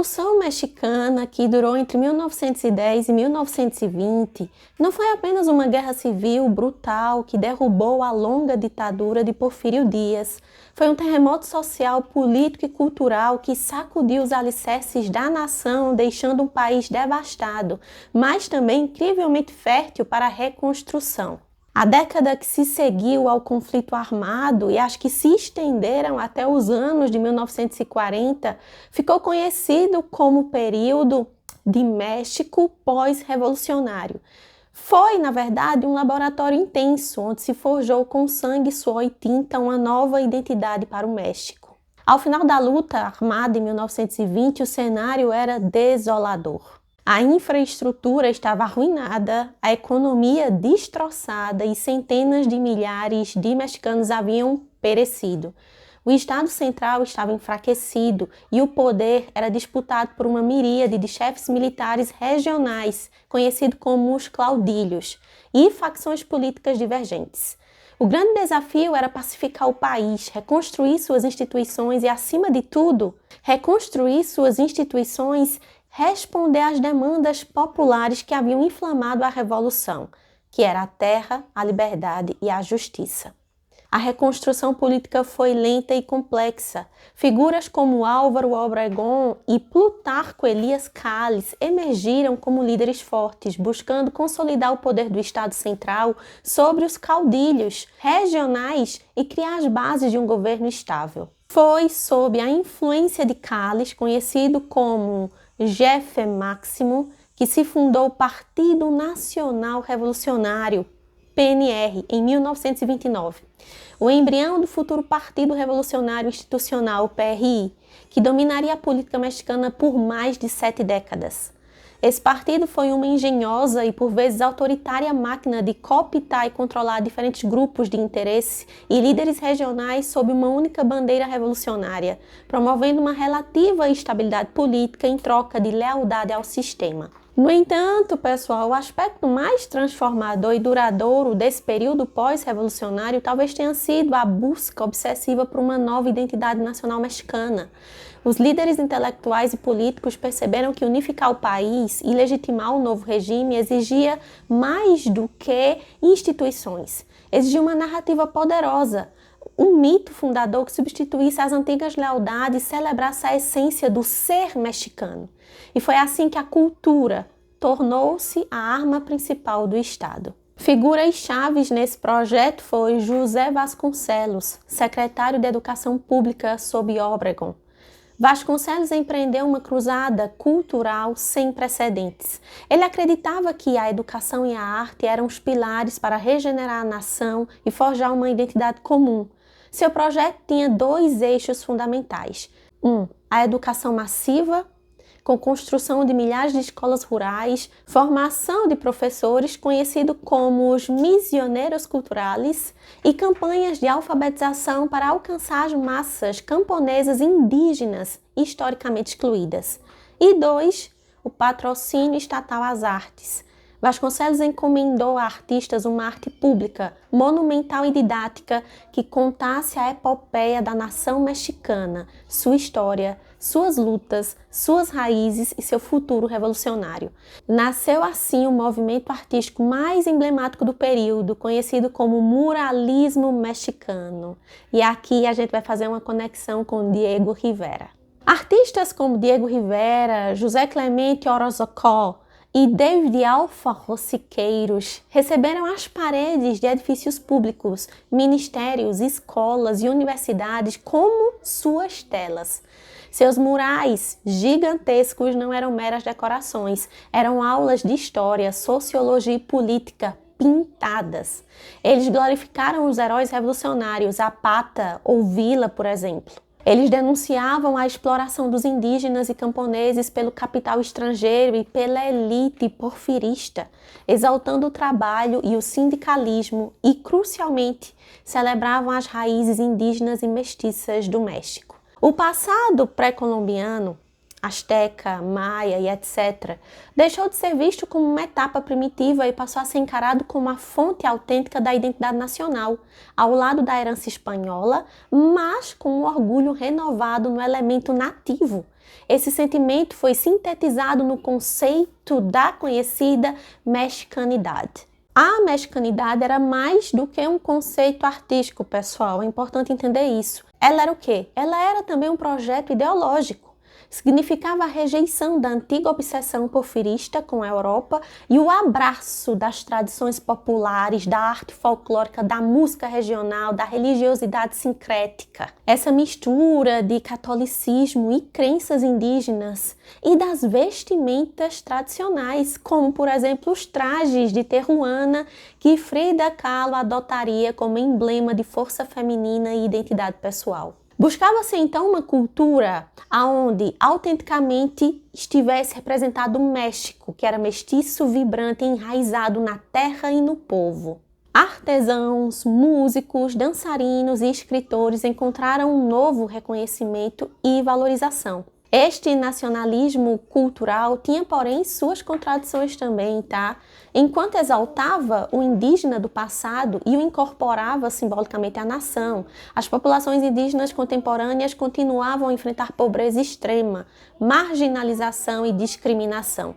Revolução Mexicana, que durou entre 1910 e 1920, não foi apenas uma guerra civil brutal que derrubou a longa ditadura de Porfírio Dias. Foi um terremoto social, político e cultural que sacudiu os alicerces da nação, deixando um país devastado, mas também incrivelmente fértil para a reconstrução. A década que se seguiu ao conflito armado e as que se estenderam até os anos de 1940 ficou conhecido como o período de México pós-revolucionário. Foi, na verdade, um laboratório intenso, onde se forjou com sangue, suor e tinta uma nova identidade para o México. Ao final da luta armada em 1920, o cenário era desolador. A infraestrutura estava arruinada, a economia destroçada e centenas de milhares de mexicanos haviam perecido. O Estado Central estava enfraquecido e o poder era disputado por uma miríade de chefes militares regionais, conhecidos como os caudilhos, e facções políticas divergentes. O grande desafio era pacificar o país, reconstruir suas instituições e, acima de tudo, responder às demandas populares que haviam inflamado a Revolução, que era a terra, a liberdade e a justiça. A reconstrução política foi lenta e complexa. Figuras como Álvaro Obregón e Plutarco Elias Calles emergiram como líderes fortes, buscando consolidar o poder do Estado Central sobre os caudilhos regionais e criar as bases de um governo estável. Foi sob a influência de Calles, conhecido como Jefe Máximo, que se fundou o Partido Nacional Revolucionário, PNR, em 1929. O embrião do futuro Partido Revolucionário Institucional, PRI, que dominaria a política mexicana por mais de 7 décadas. Esse partido foi uma engenhosa e por vezes autoritária máquina de cooptar e controlar diferentes grupos de interesse e líderes regionais sob uma única bandeira revolucionária, promovendo uma relativa estabilidade política em troca de lealdade ao sistema. No entanto, pessoal, o aspecto mais transformador e duradouro desse período pós-revolucionário talvez tenha sido a busca obsessiva por uma nova identidade nacional mexicana. Os líderes intelectuais e políticos perceberam que unificar o país e legitimar o novo regime exigia mais do que instituições. Exigia uma narrativa poderosa, um mito fundador que substituísse as antigas lealdades e celebrasse a essência do ser mexicano. E foi assim que a cultura tornou-se a arma principal do Estado. Figuras chaves nesse projeto foi José Vasconcelos, secretário de Educação Pública sob Obregón. Vasconcelos empreendeu uma cruzada cultural sem precedentes. Ele acreditava que a educação e a arte eram os pilares para regenerar a nação e forjar uma identidade comum. Seu projeto tinha 2 eixos fundamentais. A educação massiva, com construção de milhares de escolas rurais, formação de professores, conhecido como os misioneros culturales, e campanhas de alfabetização para alcançar as massas camponesas indígenas historicamente excluídas. E 2, o patrocínio estatal às artes. Vasconcelos encomendou a artistas uma arte pública, monumental e didática que contasse a epopeia da nação mexicana, sua história, suas lutas, suas raízes e seu futuro revolucionário. Nasceu assim o movimento artístico mais emblemático do período, conhecido como muralismo mexicano. E aqui a gente vai fazer uma conexão com Diego Rivera. Artistas como Diego Rivera, José Clemente Orozco e David Alfaro Siqueiros receberam as paredes de edifícios públicos, ministérios, escolas e universidades como suas telas. Seus murais gigantescos não eram meras decorações, eram aulas de história, sociologia e política pintadas. Eles glorificaram os heróis revolucionários, Zapata ou Villa, por exemplo. Eles denunciavam a exploração dos indígenas e camponeses pelo capital estrangeiro e pela elite porfirista, exaltando o trabalho e o sindicalismo e, crucialmente, celebravam as raízes indígenas e mestiças do México. O passado pré-colombiano, asteca, maia e etc., deixou de ser visto como uma etapa primitiva e passou a ser encarado como a fonte autêntica da identidade nacional, ao lado da herança espanhola, mas com um orgulho renovado no elemento nativo. Esse sentimento foi sintetizado no conceito da conhecida mexicanidade. A mexicanidade era mais do que um conceito artístico, pessoal, é importante entender isso. Ela era o quê? Ela era também um projeto ideológico. Significava a rejeição da antiga obsessão porfirista com a Europa e o abraço das tradições populares, da arte folclórica, da música regional, da religiosidade sincrética. Essa mistura de catolicismo e crenças indígenas e das vestimentas tradicionais, como, por exemplo, os trajes de terruana que Frida Kahlo adotaria como emblema de força feminina e identidade pessoal. Buscava-se então uma cultura onde autenticamente estivesse representado o México, que era mestiço, vibrante, enraizado na terra e no povo. Artesãos, músicos, dançarinos e escritores encontraram um novo reconhecimento e valorização. Este nacionalismo cultural tinha, porém, suas contradições também, tá? Enquanto exaltava o indígena do passado e o incorporava simbolicamente à nação, as populações indígenas contemporâneas continuavam a enfrentar pobreza extrema, marginalização e discriminação.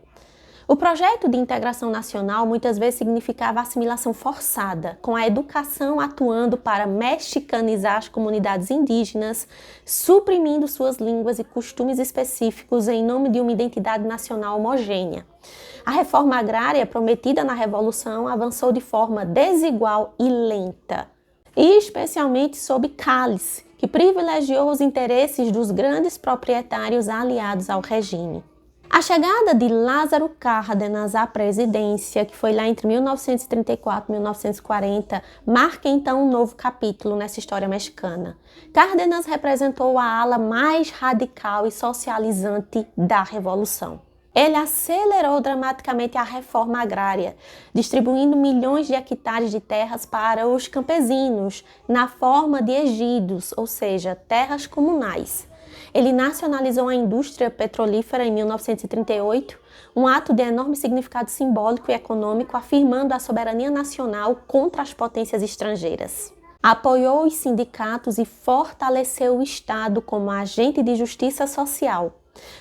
O projeto de integração nacional muitas vezes significava assimilação forçada, com a educação atuando para mexicanizar as comunidades indígenas, suprimindo suas línguas e costumes específicos em nome de uma identidade nacional homogênea. A reforma agrária prometida na Revolução avançou de forma desigual e lenta, e especialmente sob Cálice, que privilegiou os interesses dos grandes proprietários aliados ao regime. A chegada de Lázaro Cárdenas à presidência, que foi lá entre 1934 e 1940, marca então um novo capítulo nessa história mexicana. Cárdenas representou a ala mais radical e socializante da Revolução. Ele acelerou dramaticamente a reforma agrária, distribuindo milhões de hectares de terras para os campesinos, na forma de ejidos, ou seja, terras comunais. Ele nacionalizou a indústria petrolífera em 1938, um ato de enorme significado simbólico e econômico, afirmando a soberania nacional contra as potências estrangeiras. Apoiou os sindicatos e fortaleceu o Estado como agente de justiça social.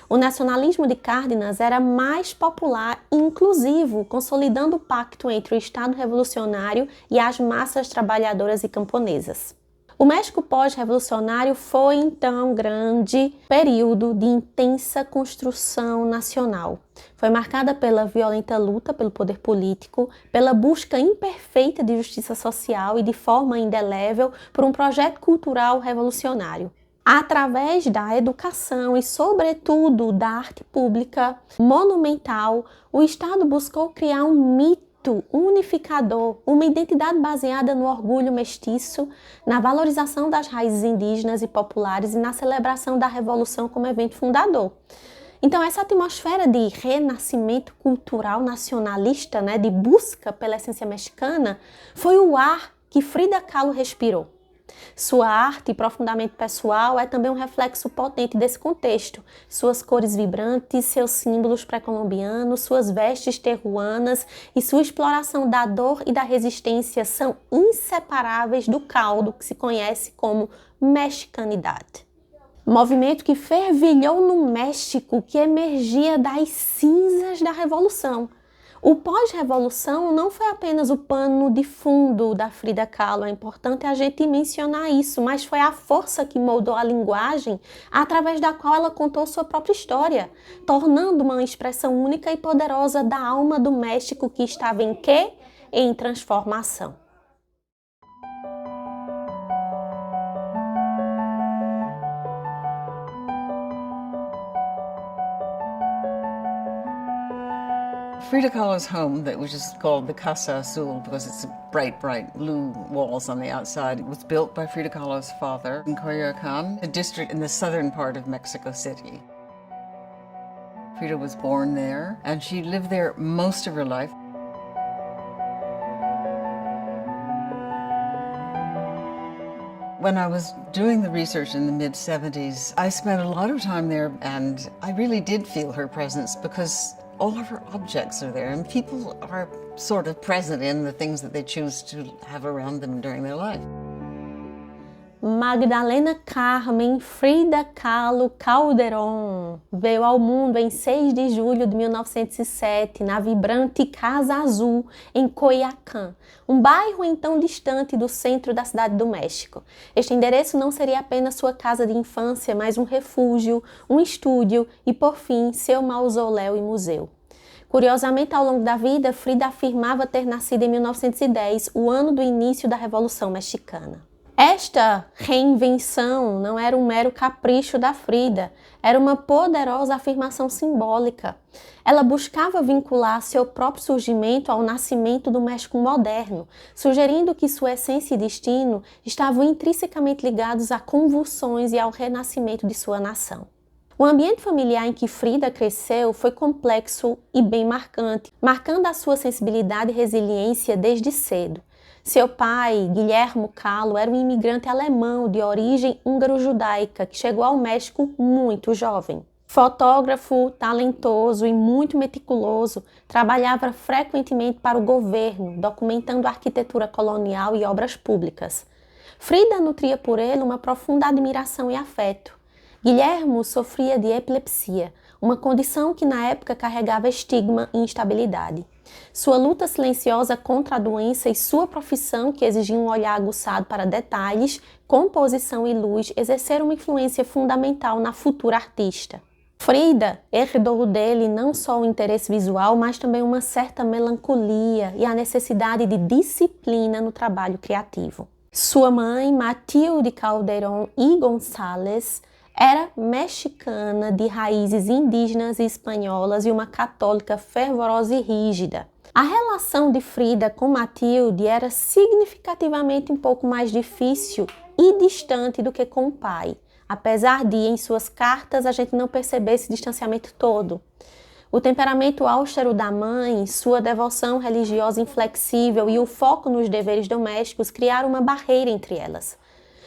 O nacionalismo de Cárdenas era mais popular e inclusivo, consolidando o pacto entre o Estado revolucionário e as massas trabalhadoras e camponesas. O México pós-revolucionário foi, então, um grande período de intensa construção nacional. Foi marcada pela violenta luta pelo poder político, pela busca imperfeita de justiça social e, de forma indelével, por um projeto cultural revolucionário. Através da educação e, sobretudo, da arte pública monumental, o Estado buscou criar um mito unificador, uma identidade baseada no orgulho mestiço, na valorização das raízes indígenas e populares e na celebração da Revolução como evento fundador. Então, essa atmosfera de renascimento cultural nacionalista, de busca pela essência mexicana, foi o ar que Frida Kahlo respirou. Sua arte, profundamente pessoal, é também um reflexo potente desse contexto. Suas cores vibrantes, seus símbolos pré-colombianos, suas vestes terruanas e sua exploração da dor e da resistência são inseparáveis do caldo que se conhece como mexicanidade. Movimento que fervilhou no México, que emergia das cinzas da Revolução. O pós-revolução não foi apenas o pano de fundo da Frida Kahlo, é importante a gente mencionar isso, mas foi a força que moldou a linguagem através da qual ela contou sua própria história, tornando uma expressão única e poderosa da alma do México que estava em quê? Em transformação. Frida Kahlo's home, that was just called the Casa Azul because it's bright, bright blue walls on the outside, it was built by Frida Kahlo's father in Coyoacán, a district in the southern part of Mexico City. Frida was born there, and she lived there most of her life. When I was doing the research in the mid-70s, I spent a lot of time there, and I really did feel her presence because all of her objects are there, and people are sort of present in the things that they choose to have around them during their life. Magdalena Carmen Frida Kahlo Calderón veio ao mundo em 6 de julho de 1907 na vibrante Casa Azul, em Coyoacán, um bairro então distante do centro da cidade do México. Este endereço não seria apenas sua casa de infância, mas um refúgio, um estúdio e, por fim, seu mausoléu e museu. Curiosamente, ao longo da vida, Frida afirmava ter nascido em 1910, o ano do início da Revolução Mexicana. Esta reinvenção não era um mero capricho da Frida, era uma poderosa afirmação simbólica. Ela buscava vincular seu próprio surgimento ao nascimento do México moderno, sugerindo que sua essência e destino estavam intrinsecamente ligados a convulsões e ao renascimento de sua nação. O ambiente familiar em que Frida cresceu foi complexo e bem marcante, marcando a sua sensibilidade e resiliência desde cedo. Seu pai, Guilhermo Kahlo, era um imigrante alemão de origem húngaro-judaica que chegou ao México muito jovem. Fotógrafo, talentoso e muito meticuloso, trabalhava frequentemente para o governo, documentando a arquitetura colonial e obras públicas. Frida nutria por ele uma profunda admiração e afeto. Guilhermo sofria de epilepsia, uma condição que na época carregava estigma e instabilidade. Sua luta silenciosa contra a doença e sua profissão, que exigia um olhar aguçado para detalhes, composição e luz, exerceram uma influência fundamental na futura artista. Frida herdou dele não só o interesse visual, mas também uma certa melancolia e a necessidade de disciplina no trabalho criativo. Sua mãe, Matilde Calderón y González, era mexicana de raízes indígenas e espanholas e uma católica fervorosa e rígida. A relação de Frida com Matilde era significativamente um pouco mais difícil e distante do que com o pai, apesar de, em suas cartas, a gente não perceber esse distanciamento todo. O temperamento austero da mãe, sua devoção religiosa inflexível e o foco nos deveres domésticos criaram uma barreira entre elas.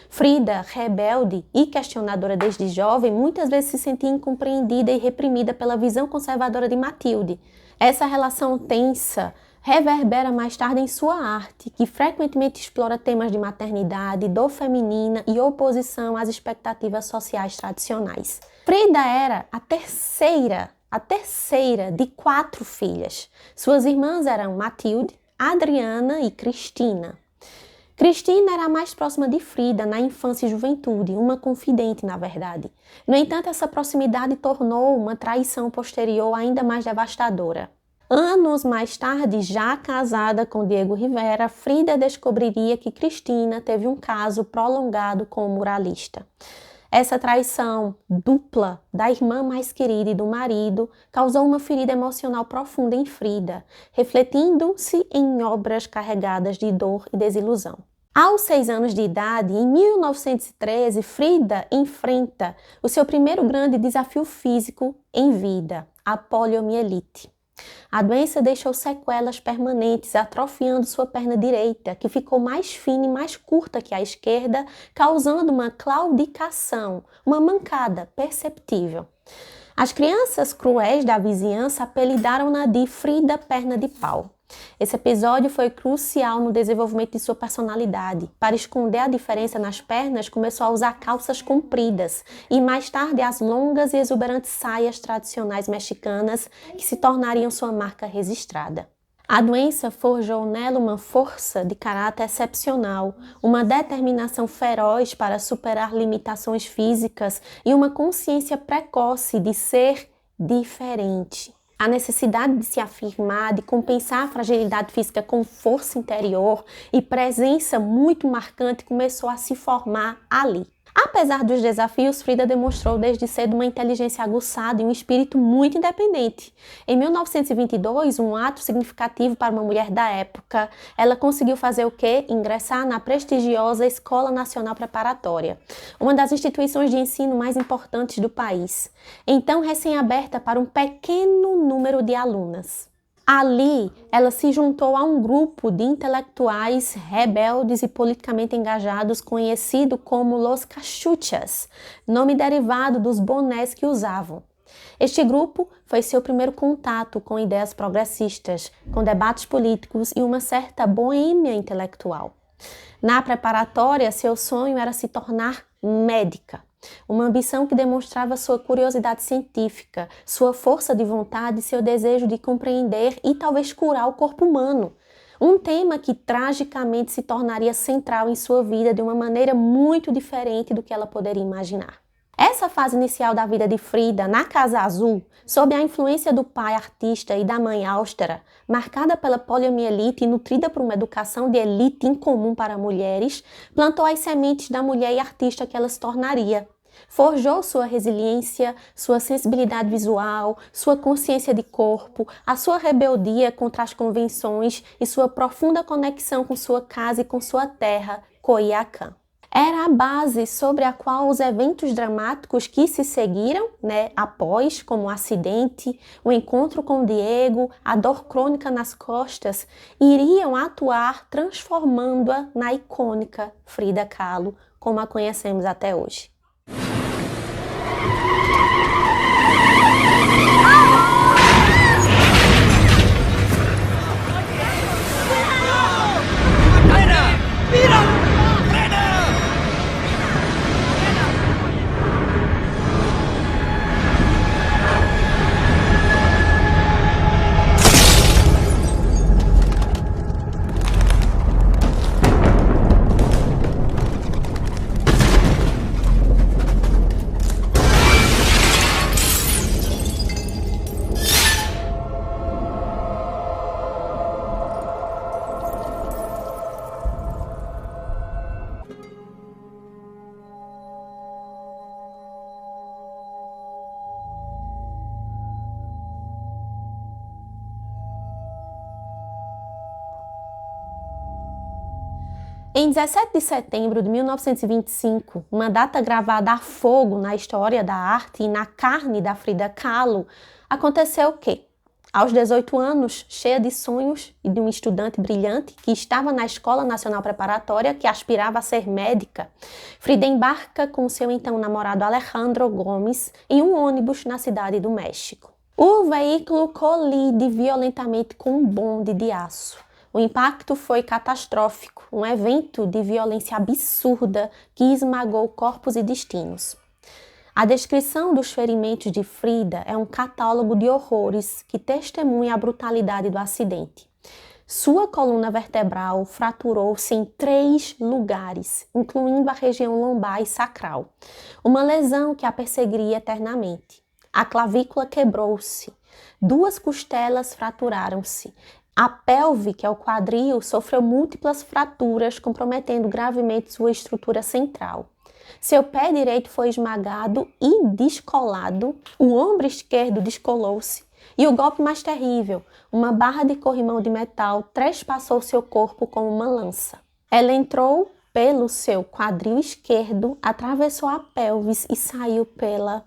Frida, rebelde e questionadora desde jovem, muitas vezes se sentia incompreendida e reprimida pela visão conservadora de Matilde. Essa relação tensa reverbera mais tarde em sua arte, que frequentemente explora temas de maternidade, dor feminina e oposição às expectativas sociais tradicionais. Frida era a terceira de 4 filhas. Suas irmãs eram Matilde, Adriana e Cristina. Cristina era a mais próxima de Frida na infância e juventude, uma confidente, na verdade. No entanto, essa proximidade tornou uma traição posterior ainda mais devastadora. Anos mais tarde, já casada com Diego Rivera, Frida descobriria que Cristina teve um caso prolongado com o muralista. Essa traição dupla da irmã mais querida e do marido causou uma ferida emocional profunda em Frida, refletindo-se em obras carregadas de dor e desilusão. Aos 6 anos de idade, em 1913, Frida enfrenta o seu primeiro grande desafio físico em vida, a poliomielite. A doença deixou sequelas permanentes, atrofiando sua perna direita, que ficou mais fina e mais curta que a esquerda, causando uma claudicação, uma mancada perceptível. As crianças cruéis da vizinhança apelidaram-na de Frida Perna de Pau. Esse episódio foi crucial no desenvolvimento de sua personalidade. Para esconder a diferença nas pernas, começou a usar calças compridas e mais tarde as longas e exuberantes saias tradicionais mexicanas que se tornariam sua marca registrada. A doença forjou nela uma força de caráter excepcional, uma determinação feroz para superar limitações físicas e uma consciência precoce de ser diferente. A necessidade de se afirmar, de compensar a fragilidade física com força interior e presença muito marcante começou a se formar ali. Apesar dos desafios, Frida demonstrou desde cedo uma inteligência aguçada e um espírito muito independente. Em 1922, um ato significativo para uma mulher da época, ela conseguiu fazer o quê? Ingressar na prestigiosa Escola Nacional Preparatória, uma das instituições de ensino mais importantes do país, então recém-aberta para um pequeno número de alunas. Ali, ela se juntou a um grupo de intelectuais rebeldes e politicamente engajados conhecido como Los Cachuchas, nome derivado dos bonés que usavam. Este grupo foi seu primeiro contato com ideias progressistas, com debates políticos e uma certa boêmia intelectual. Na preparatória, seu sonho era se tornar médica, uma ambição que demonstrava sua curiosidade científica, sua força de vontade e seu desejo de compreender e talvez curar o corpo humano. Um tema que tragicamente se tornaria central em sua vida de uma maneira muito diferente do que ela poderia imaginar. Essa fase inicial da vida de Frida na Casa Azul, sob a influência do pai artista e da mãe austera, marcada pela poliomielite e nutrida por uma educação de elite incomum para mulheres, plantou as sementes da mulher e artista que ela se tornaria. Forjou sua resiliência, sua sensibilidade visual, sua consciência de corpo, a sua rebeldia contra as convenções e sua profunda conexão com sua casa e com sua terra, Coiacán. Era a base sobre a qual os eventos dramáticos que se seguiram, após, como o acidente, o encontro com Diego, a dor crônica nas costas, iriam atuar transformando-a na icônica Frida Kahlo, como a conhecemos até hoje. Em 17 de setembro de 1925, uma data gravada a fogo na história da arte e na carne da Frida Kahlo, aconteceu o quê? Aos 18 anos, cheia de sonhos e de uma estudante brilhante que estava na Escola Nacional Preparatória, que aspirava a ser médica, Frida embarca com seu então namorado Alejandro Gomes em um ônibus na cidade do México. O veículo colide violentamente com um bonde de aço. O impacto foi catastrófico, um evento de violência absurda que esmagou corpos e destinos. A descrição dos ferimentos de Frida é um catálogo de horrores que testemunha a brutalidade do acidente. Sua coluna vertebral fraturou-se em 3 lugares, incluindo a região lombar e sacral, uma lesão que a perseguiria eternamente. A clavícula quebrou-se, 2 costelas fraturaram-se. A pelve, que é o quadril, sofreu múltiplas fraturas, comprometendo gravemente sua estrutura central. Seu pé direito foi esmagado e descolado, o ombro esquerdo descolou-se e o golpe mais terrível, uma barra de corrimão de metal trespassou seu corpo como uma lança. Ela entrou pelo seu quadril esquerdo, atravessou a pelvis e saiu pela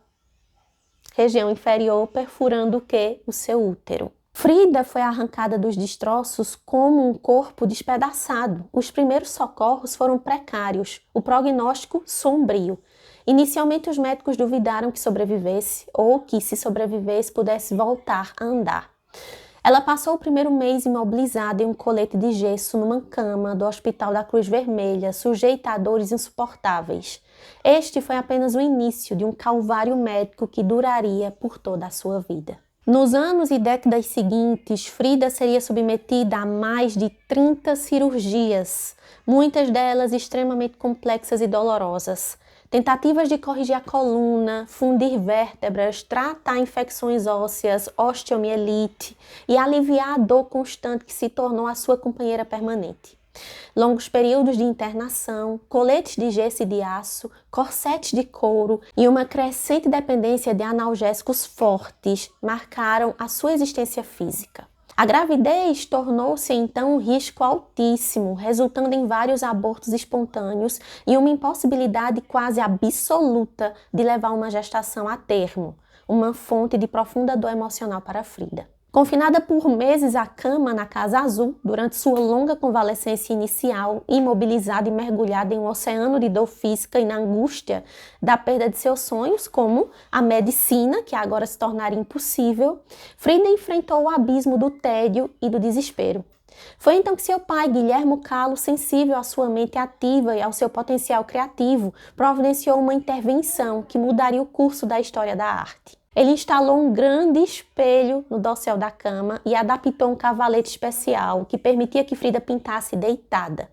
região inferior, perfurando o quê? O seu útero. Frida foi arrancada dos destroços como um corpo despedaçado. Os primeiros socorros foram precários, o prognóstico sombrio. Inicialmente os médicos duvidaram que sobrevivesse ou que, se sobrevivesse, pudesse voltar a andar. Ela passou o primeiro mês imobilizada em um colete de gesso numa cama do Hospital da Cruz Vermelha, sujeita a dores insuportáveis. Este foi apenas o início de um calvário médico que duraria por toda a sua vida. Nos anos e décadas seguintes, Frida seria submetida a mais de 30 cirurgias, muitas delas extremamente complexas e dolorosas. Tentativas de corrigir a coluna, fundir vértebras, tratar infecções ósseas, osteomielite e aliviar a dor constante que se tornou a sua companheira permanente. Longos períodos de internação, coletes de gesso e de aço, corsetes de couro e uma crescente dependência de analgésicos fortes marcaram a sua existência física. A gravidez tornou-se então um risco altíssimo, resultando em vários abortos espontâneos e uma impossibilidade quase absoluta de levar uma gestação a termo, uma fonte de profunda dor emocional para Frida. Confinada por meses à cama na Casa Azul, durante sua longa convalescência inicial, imobilizada e mergulhada em um oceano de dor física e na angústia da perda de seus sonhos, como a medicina, que agora se tornaria impossível, Frida enfrentou o abismo do tédio e do desespero. Foi então que seu pai, Guilhermo Kahlo, sensível à sua mente ativa e ao seu potencial criativo, providenciou uma intervenção que mudaria o curso da história da arte. Ele instalou um grande espelho no dossel da cama e adaptou um cavalete especial que permitia que Frida pintasse deitada.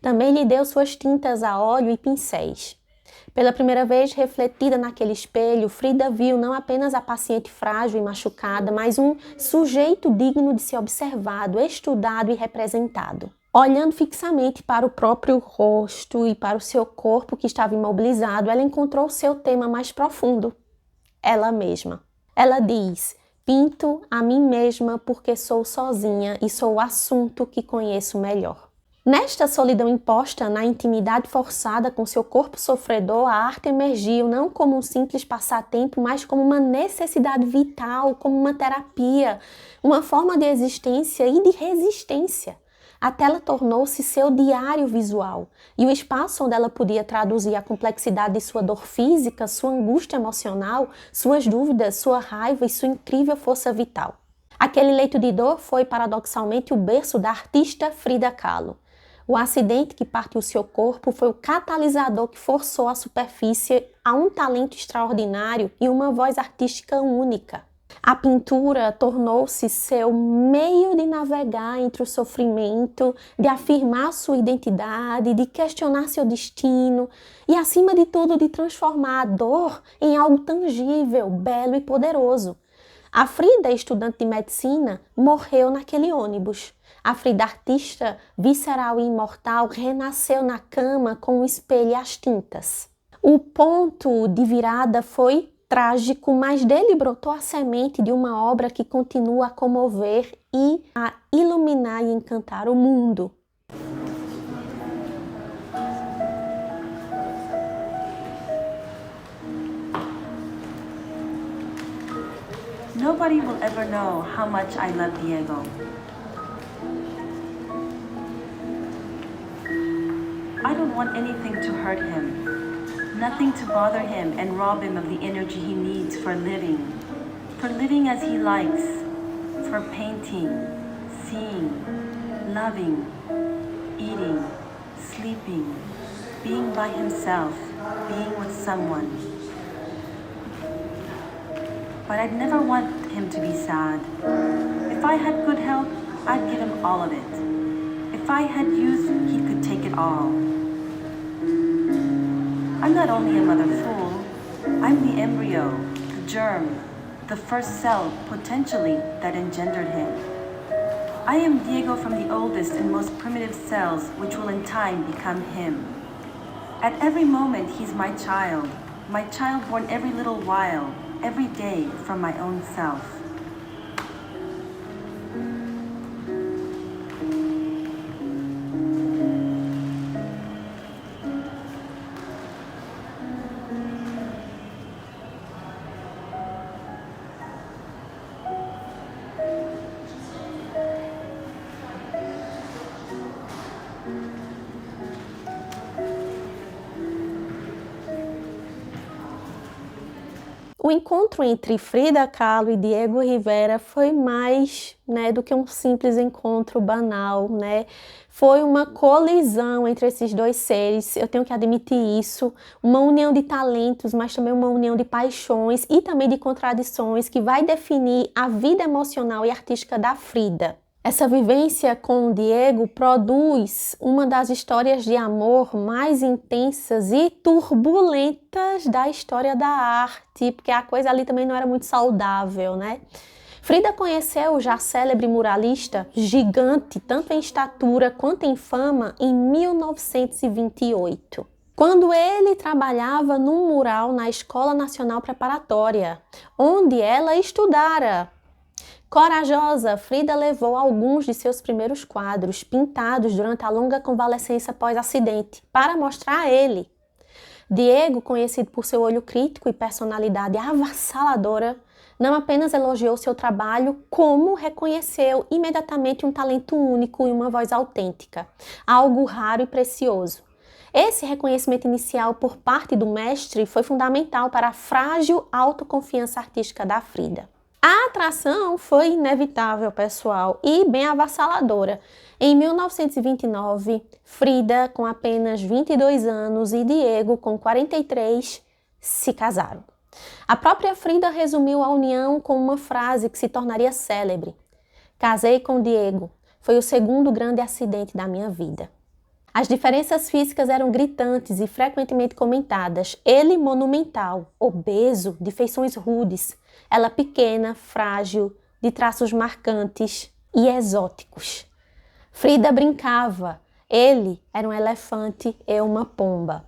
Também lhe deu suas tintas a óleo e pincéis. Pela primeira vez refletida naquele espelho, Frida viu não apenas a paciente frágil e machucada, mas um sujeito digno de ser observado, estudado e representado. Olhando fixamente para o próprio rosto e para o seu corpo que estava imobilizado, ela encontrou o seu tema mais profundo. Ela mesma. Ela diz: pinto a mim mesma porque sou sozinha e sou o assunto que conheço melhor. Nesta solidão imposta, na intimidade forçada com seu corpo sofredor, a arte emergiu não como um simples passatempo, mas como uma necessidade vital, como uma terapia, uma forma de existência e de resistência. A tela tornou-se seu diário visual e o espaço onde ela podia traduzir a complexidade de sua dor física, sua angústia emocional, suas dúvidas, sua raiva e sua incrível força vital. Aquele leito de dor foi, paradoxalmente, o berço da artista Frida Kahlo. O acidente que partiu seu corpo foi o catalisador que forçou à superfície a um talento extraordinário e uma voz artística única. A pintura tornou-se seu meio de navegar entre o sofrimento, de afirmar sua identidade, de questionar seu destino e, acima de tudo, de transformar a dor em algo tangível, belo e poderoso. A Frida, estudante de medicina, morreu naquele ônibus. A Frida, artista, visceral e imortal, renasceu na cama com o espelho e as tintas. O ponto de virada foi trágico, mas dele brotou a semente de uma obra que continua a comover e a iluminar e encantar o mundo. Nobody will ever know how much I love Diego. I don't want anything to hurt him. Nothing to bother him and rob him of the energy he needs for living as he likes, for painting, seeing, loving, eating, sleeping, being by himself, being with someone. But I'd never want him to be sad. If I had good health, I'd give him all of it. If I had youth, he could take it all. I'm not only a mother fool, I'm the embryo, the germ, the first cell, potentially, that engendered him. I am Diego from the oldest and most primitive cells, which will in time become him. At every moment, he's my child born every little while, every day from my own self. O encontro entre Frida Kahlo e Diego Rivera foi mais, do que um simples encontro banal, Foi uma colisão entre esses dois seres, eu tenho que admitir isso, uma união de talentos, mas também uma união de paixões e também de contradições que vai definir a vida emocional e artística da Frida. Essa vivência com o Diego produz uma das histórias de amor mais intensas e turbulentas da história da arte, porque a coisa ali também não era muito saudável, Frida conheceu o já célebre muralista, gigante tanto em estatura quanto em fama, em 1928. Quando ele trabalhava num mural na Escola Nacional Preparatória, onde ela estudara. Corajosa, Frida levou alguns de seus primeiros quadros, pintados durante a longa convalescência pós-acidente, para mostrar a ele. Diego, conhecido por seu olho crítico e personalidade avassaladora, não apenas elogiou seu trabalho, como reconheceu imediatamente um talento único e uma voz autêntica, algo raro e precioso. Esse reconhecimento inicial por parte do mestre foi fundamental para a frágil autoconfiança artística da Frida. A atração foi inevitável, pessoal, e bem avassaladora. Em 1929, Frida, com apenas 22 anos, e Diego, com 43, se casaram. A própria Frida resumiu a união com uma frase que se tornaria célebre: "Casei com Diego, foi o segundo grande acidente da minha vida." As diferenças físicas eram gritantes e frequentemente comentadas. Ele monumental, obeso, de feições rudes. Ela pequena, frágil, de traços marcantes e exóticos. Frida brincava. Ele era um elefante e uma pomba.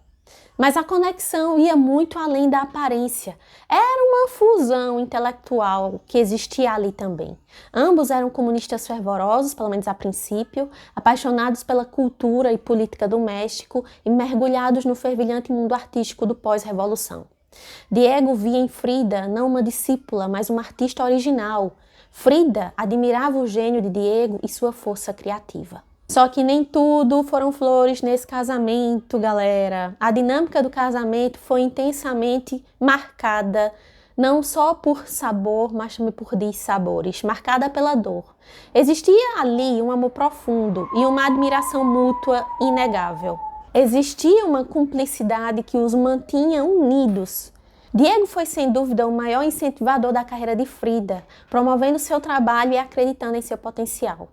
Mas a conexão ia muito além da aparência. Era uma fusão intelectual que existia ali também. Ambos eram comunistas fervorosos, pelo menos a princípio, apaixonados pela cultura e política do México e mergulhados no fervilhante mundo artístico do pós-revolução. Diego via em Frida não uma discípula, mas uma artista original. Frida admirava o gênio de Diego e sua força criativa. Só que nem tudo foram flores nesse casamento, galera. A dinâmica do casamento foi intensamente marcada, não só por sabor, mas também por dissabores, marcada pela dor. Existia ali um amor profundo e uma admiração mútua inegável. Existia uma cumplicidade que os mantinha unidos. Diego foi sem dúvida o maior incentivador da carreira de Frida, promovendo seu trabalho e acreditando em seu potencial.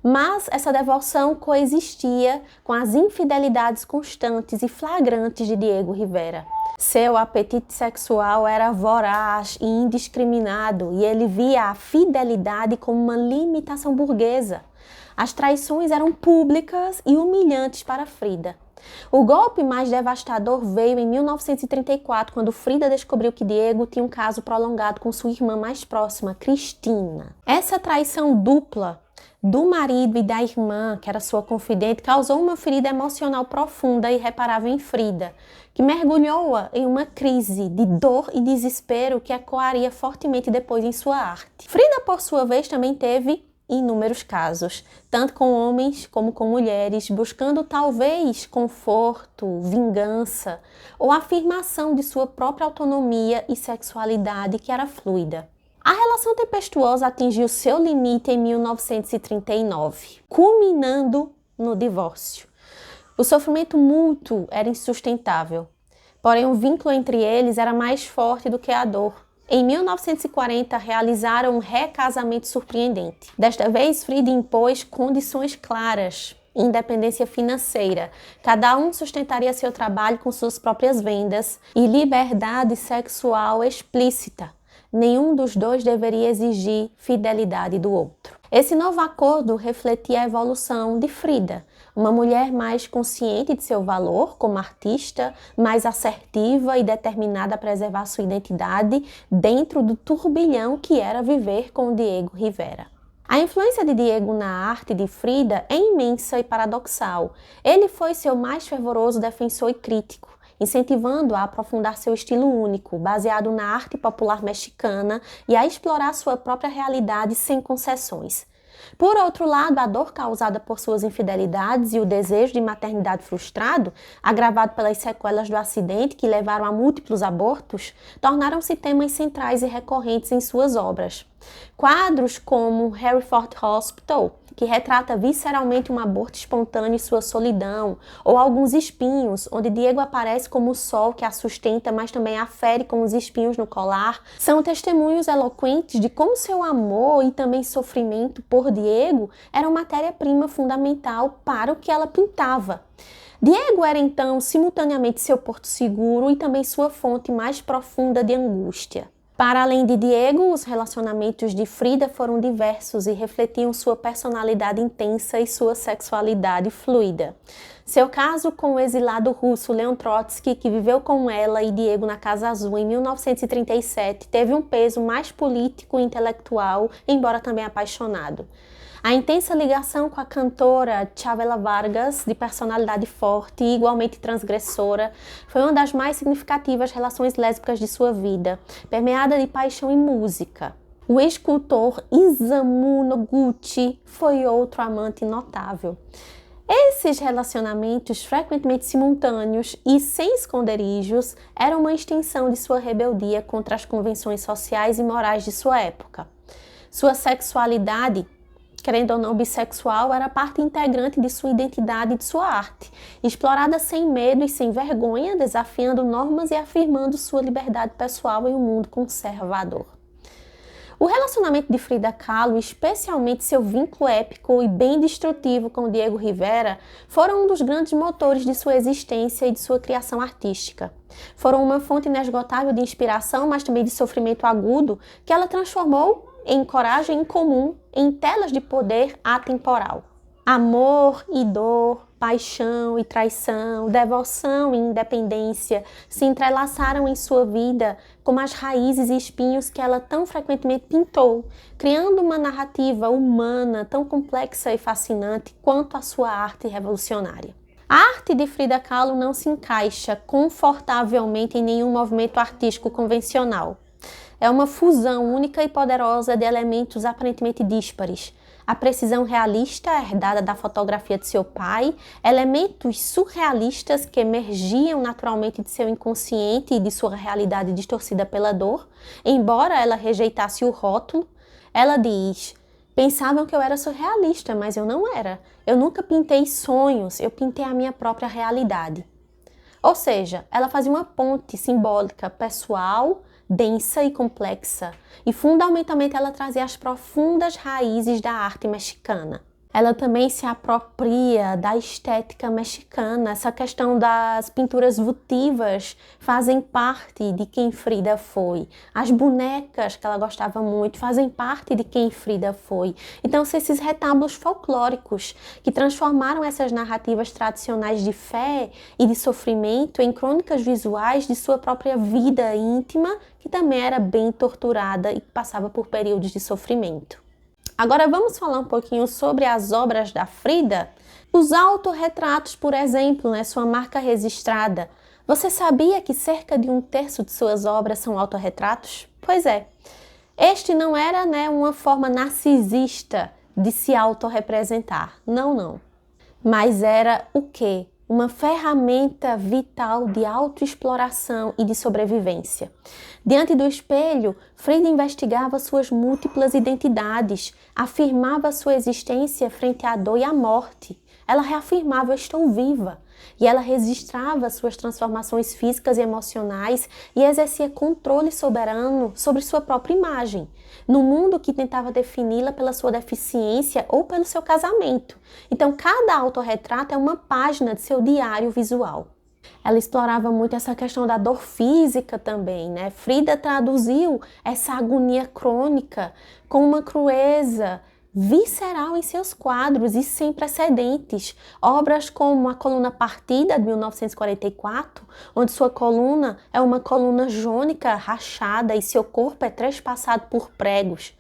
Mas essa devoção coexistia com as infidelidades constantes e flagrantes de Diego Rivera. Seu apetite sexual era voraz e indiscriminado e ele via a fidelidade como uma limitação burguesa. As traições eram públicas e humilhantes para Frida. O golpe mais devastador veio em 1934, quando Frida descobriu que Diego tinha um caso prolongado com sua irmã mais próxima, Cristina. Essa traição dupla do marido e da irmã, que era sua confidente, causou uma ferida emocional profunda e irreparável em Frida, que mergulhou-a em uma crise de dor e desespero que ecoaria fortemente depois em sua arte. Frida, por sua vez, também teve inúmeros casos, tanto com homens como com mulheres, buscando talvez conforto, vingança ou afirmação de sua própria autonomia e sexualidade que era fluida. A relação tempestuosa atingiu seu limite em 1939, culminando no divórcio. O sofrimento mútuo era insustentável, porém o vínculo entre eles era mais forte do que a dor. Em 1940, realizaram um recasamento surpreendente. Desta vez, Frida impôs condições claras: independência financeira, cada um sustentaria seu trabalho com suas próprias vendas, e liberdade sexual explícita. Nenhum dos dois deveria exigir fidelidade do outro. Esse novo acordo refletia a evolução de Frida, uma mulher mais consciente de seu valor como artista, mais assertiva e determinada a preservar sua identidade dentro do turbilhão que era viver com Diego Rivera. A influência de Diego na arte de Frida é imensa e paradoxal. Ele foi seu mais fervoroso defensor e crítico, incentivando-a a aprofundar seu estilo único, baseado na arte popular mexicana, e a explorar sua própria realidade sem concessões. Por outro lado, a dor causada por suas infidelidades e o desejo de maternidade frustrado, agravado pelas sequelas do acidente que levaram a múltiplos abortos, tornaram-se temas centrais e recorrentes em suas obras. Quadros como Hereford Hospital, que retrata visceralmente um aborto espontâneo e sua solidão, ou Alguns Espinhos, onde Diego aparece como o sol que a sustenta, mas também a fere com os espinhos no colar, são testemunhos eloquentes de como seu amor e também sofrimento por Diego eram matéria-prima fundamental para o que ela pintava. Diego era então simultaneamente seu porto seguro e também sua fonte mais profunda de angústia. Para além de Diego, os relacionamentos de Frida foram diversos e refletiam sua personalidade intensa e sua sexualidade fluida. Seu caso com o exilado russo Leon Trotsky, que viveu com ela e Diego na Casa Azul em 1937, teve um peso mais político e intelectual, embora também apaixonado. A intensa ligação com a cantora Chavela Vargas, de personalidade forte e igualmente transgressora, foi uma das mais significativas relações lésbicas de sua vida, permeada de paixão e música. O escultor Isamu Noguchi foi outro amante notável. Esses relacionamentos, frequentemente simultâneos e sem esconderijos, eram uma extensão de sua rebeldia contra as convenções sociais e morais de sua época. Sua sexualidade, querendo ou não bissexual, era parte integrante de sua identidade e de sua arte, explorada sem medo e sem vergonha, desafiando normas e afirmando sua liberdade pessoal em um mundo conservador. O relacionamento de Frida Kahlo, especialmente seu vínculo épico e bem destrutivo com Diego Rivera, foram um dos grandes motores de sua existência e de sua criação artística. Foram uma fonte inesgotável de inspiração, mas também de sofrimento agudo, que ela transformou em coragem incomum em telas de poder atemporal. Amor e dor, paixão e traição, devoção e independência se entrelaçaram em sua vida como as raízes e espinhos que ela tão frequentemente pintou, criando uma narrativa humana tão complexa e fascinante quanto a sua arte revolucionária. A arte de Frida Kahlo não se encaixa confortavelmente em nenhum movimento artístico convencional. É uma fusão única e poderosa de elementos aparentemente díspares. A precisão realista herdada da fotografia de seu pai, elementos surrealistas que emergiam naturalmente de seu inconsciente e de sua realidade distorcida pela dor. Embora ela rejeitasse o rótulo, ela diz: pensavam que eu era surrealista, mas eu não era. Eu nunca pintei sonhos, eu pintei a minha própria realidade. Ou seja, ela fazia uma ponte simbólica pessoal, densa e complexa, e fundamentalmente ela trazia as profundas raízes da arte mexicana. Ela também se apropria da estética mexicana. Essa questão das pinturas votivas fazem parte de quem Frida foi. As bonecas, que ela gostava muito, fazem parte de quem Frida foi. Então, são esses retábulos folclóricos que transformaram essas narrativas tradicionais de fé e de sofrimento em crônicas visuais de sua própria vida íntima, que também era bem torturada e passava por períodos de sofrimento. Agora vamos falar um pouquinho sobre as obras da Frida? Os autorretratos, por exemplo, sua marca registrada. Você sabia que cerca de 1/3 de suas obras são autorretratos? Pois é. Este não era uma forma narcisista de se autorrepresentar. Não. Mas era o quê? Uma ferramenta vital de autoexploração e de sobrevivência. Diante do espelho, Frida investigava suas múltiplas identidades, afirmava sua existência frente à dor e à morte. Ela reafirmava: eu estou viva. E ela registrava suas transformações físicas e emocionais e exercia controle soberano sobre sua própria imagem, no mundo que tentava defini-la pela sua deficiência ou pelo seu casamento. Então, cada autorretrato é uma página de seu diário visual. Ela explorava muito essa questão da dor física também, Frida traduziu essa agonia crônica com uma crueza visceral em seus quadros e sem precedentes. Obras como A Coluna Partida, de 1944, onde sua coluna é uma coluna jônica rachada e seu corpo é trespassado por pregos.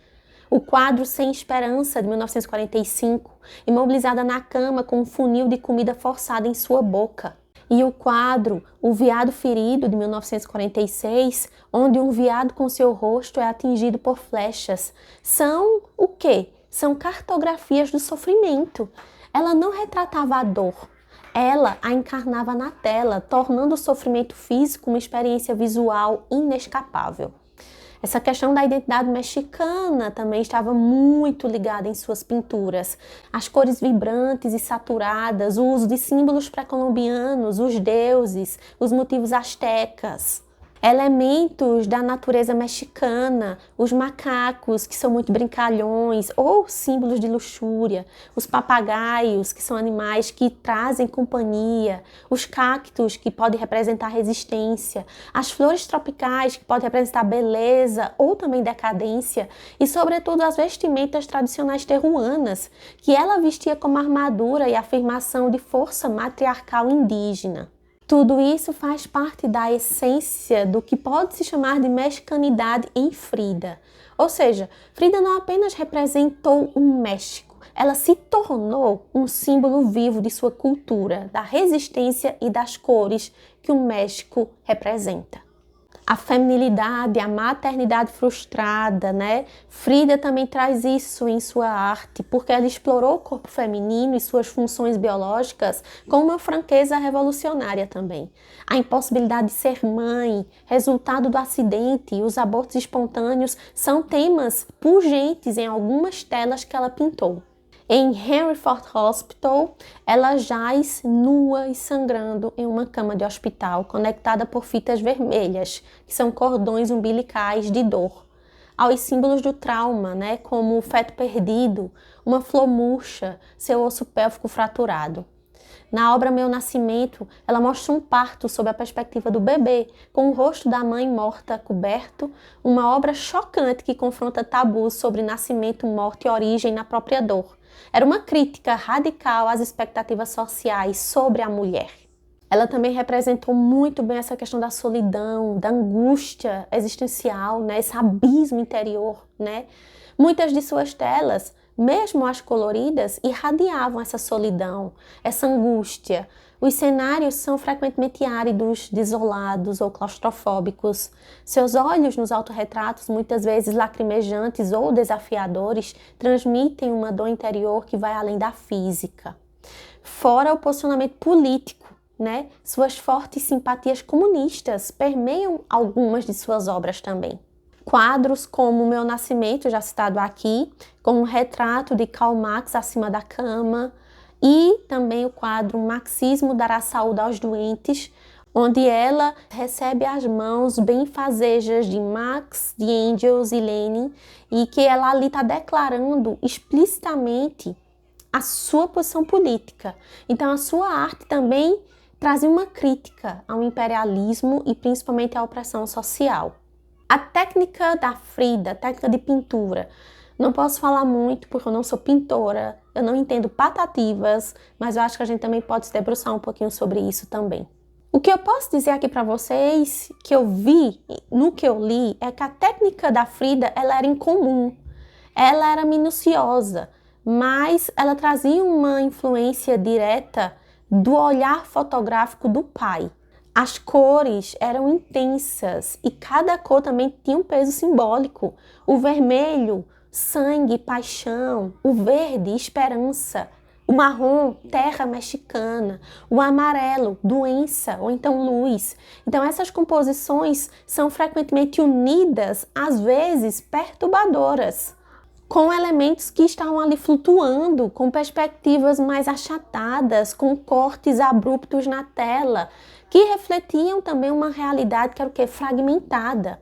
O quadro Sem Esperança, de 1945, imobilizada na cama com um funil de comida forçada em sua boca. E o quadro O Veado Ferido, de 1946, onde um veado com seu rosto é atingido por flechas. São o quê? São cartografias do sofrimento. Ela não retratava a dor, ela a encarnava na tela, tornando o sofrimento físico uma experiência visual inescapável. Essa questão da identidade mexicana também estava muito ligada em suas pinturas. As cores vibrantes e saturadas, o uso de símbolos pré-colombianos, os deuses, os motivos astecas. Elementos da natureza mexicana, os macacos, que são muito brincalhões, ou símbolos de luxúria, os papagaios, que são animais que trazem companhia, os cactos, que podem representar resistência, as flores tropicais, que podem representar beleza ou também decadência, e sobretudo as vestimentas tradicionais terruanas, que ela vestia como armadura e afirmação de força matriarcal indígena. Tudo isso faz parte da essência do que pode se chamar de mexicanidade em Frida. Ou seja, Frida não apenas representou o México, ela se tornou um símbolo vivo de sua cultura, da resistência e das cores que o México representa. A feminilidade, a maternidade frustrada, né? Frida também traz isso em sua arte, porque ela explorou o corpo feminino e suas funções biológicas com uma franqueza revolucionária também. A impossibilidade de ser mãe, resultado do acidente e os abortos espontâneos são temas pungentes em algumas telas que ela pintou. Em Henry Ford Hospital, ela jaz nua e sangrando em uma cama de hospital, conectada por fitas vermelhas, que são cordões umbilicais de dor, aos símbolos do trauma, né, como o feto perdido, uma flor murcha, seu osso pélvico fraturado. Na obra Meu Nascimento, ela mostra um parto sob a perspectiva do bebê, com o rosto da mãe morta coberto, uma obra chocante que confronta tabus sobre nascimento, morte e origem na própria dor. Era uma crítica radical às expectativas sociais sobre a mulher. Ela também representou muito bem essa questão da solidão, da angústia existencial, né? Esse abismo interior, né? Muitas de suas telas, mesmo as coloridas, irradiavam essa solidão, essa angústia. Os cenários são frequentemente áridos, desolados ou claustrofóbicos. Seus olhos nos autorretratos, muitas vezes lacrimejantes ou desafiadores, transmitem uma dor interior que vai além da física. Fora o posicionamento político, né? Suas fortes simpatias comunistas permeiam algumas de suas obras também. Quadros como Meu Nascimento, já citado aqui, com um retrato de Karl Marx acima da cama, e também o quadro Marxismo dará saúde aos doentes, onde ela recebe as mãos benfazejas de Marx, de Engels e Lenin, e que ela ali está declarando explicitamente a sua posição política. Então a sua arte também trazia uma crítica ao imperialismo e principalmente à opressão social. A técnica da Frida, a técnica de pintura, não posso falar muito porque eu não sou pintora, eu não entendo patativas, mas eu acho que a gente também pode se debruçar um pouquinho sobre isso também. O que eu posso dizer aqui para vocês, que eu vi no que eu li, é que a técnica da Frida ela era incomum, ela era minuciosa, mas ela trazia uma influência direta do olhar fotográfico do pai. As cores eram intensas e cada cor também tinha um peso simbólico. O vermelho, sangue, paixão, o verde, esperança, o marrom, terra mexicana, o amarelo, doença ou então luz. Então essas composições são frequentemente unidas, às vezes perturbadoras, com elementos que estavam ali flutuando, com perspectivas mais achatadas, com cortes abruptos na tela, que refletiam também uma realidade que era o quê? Fragmentada.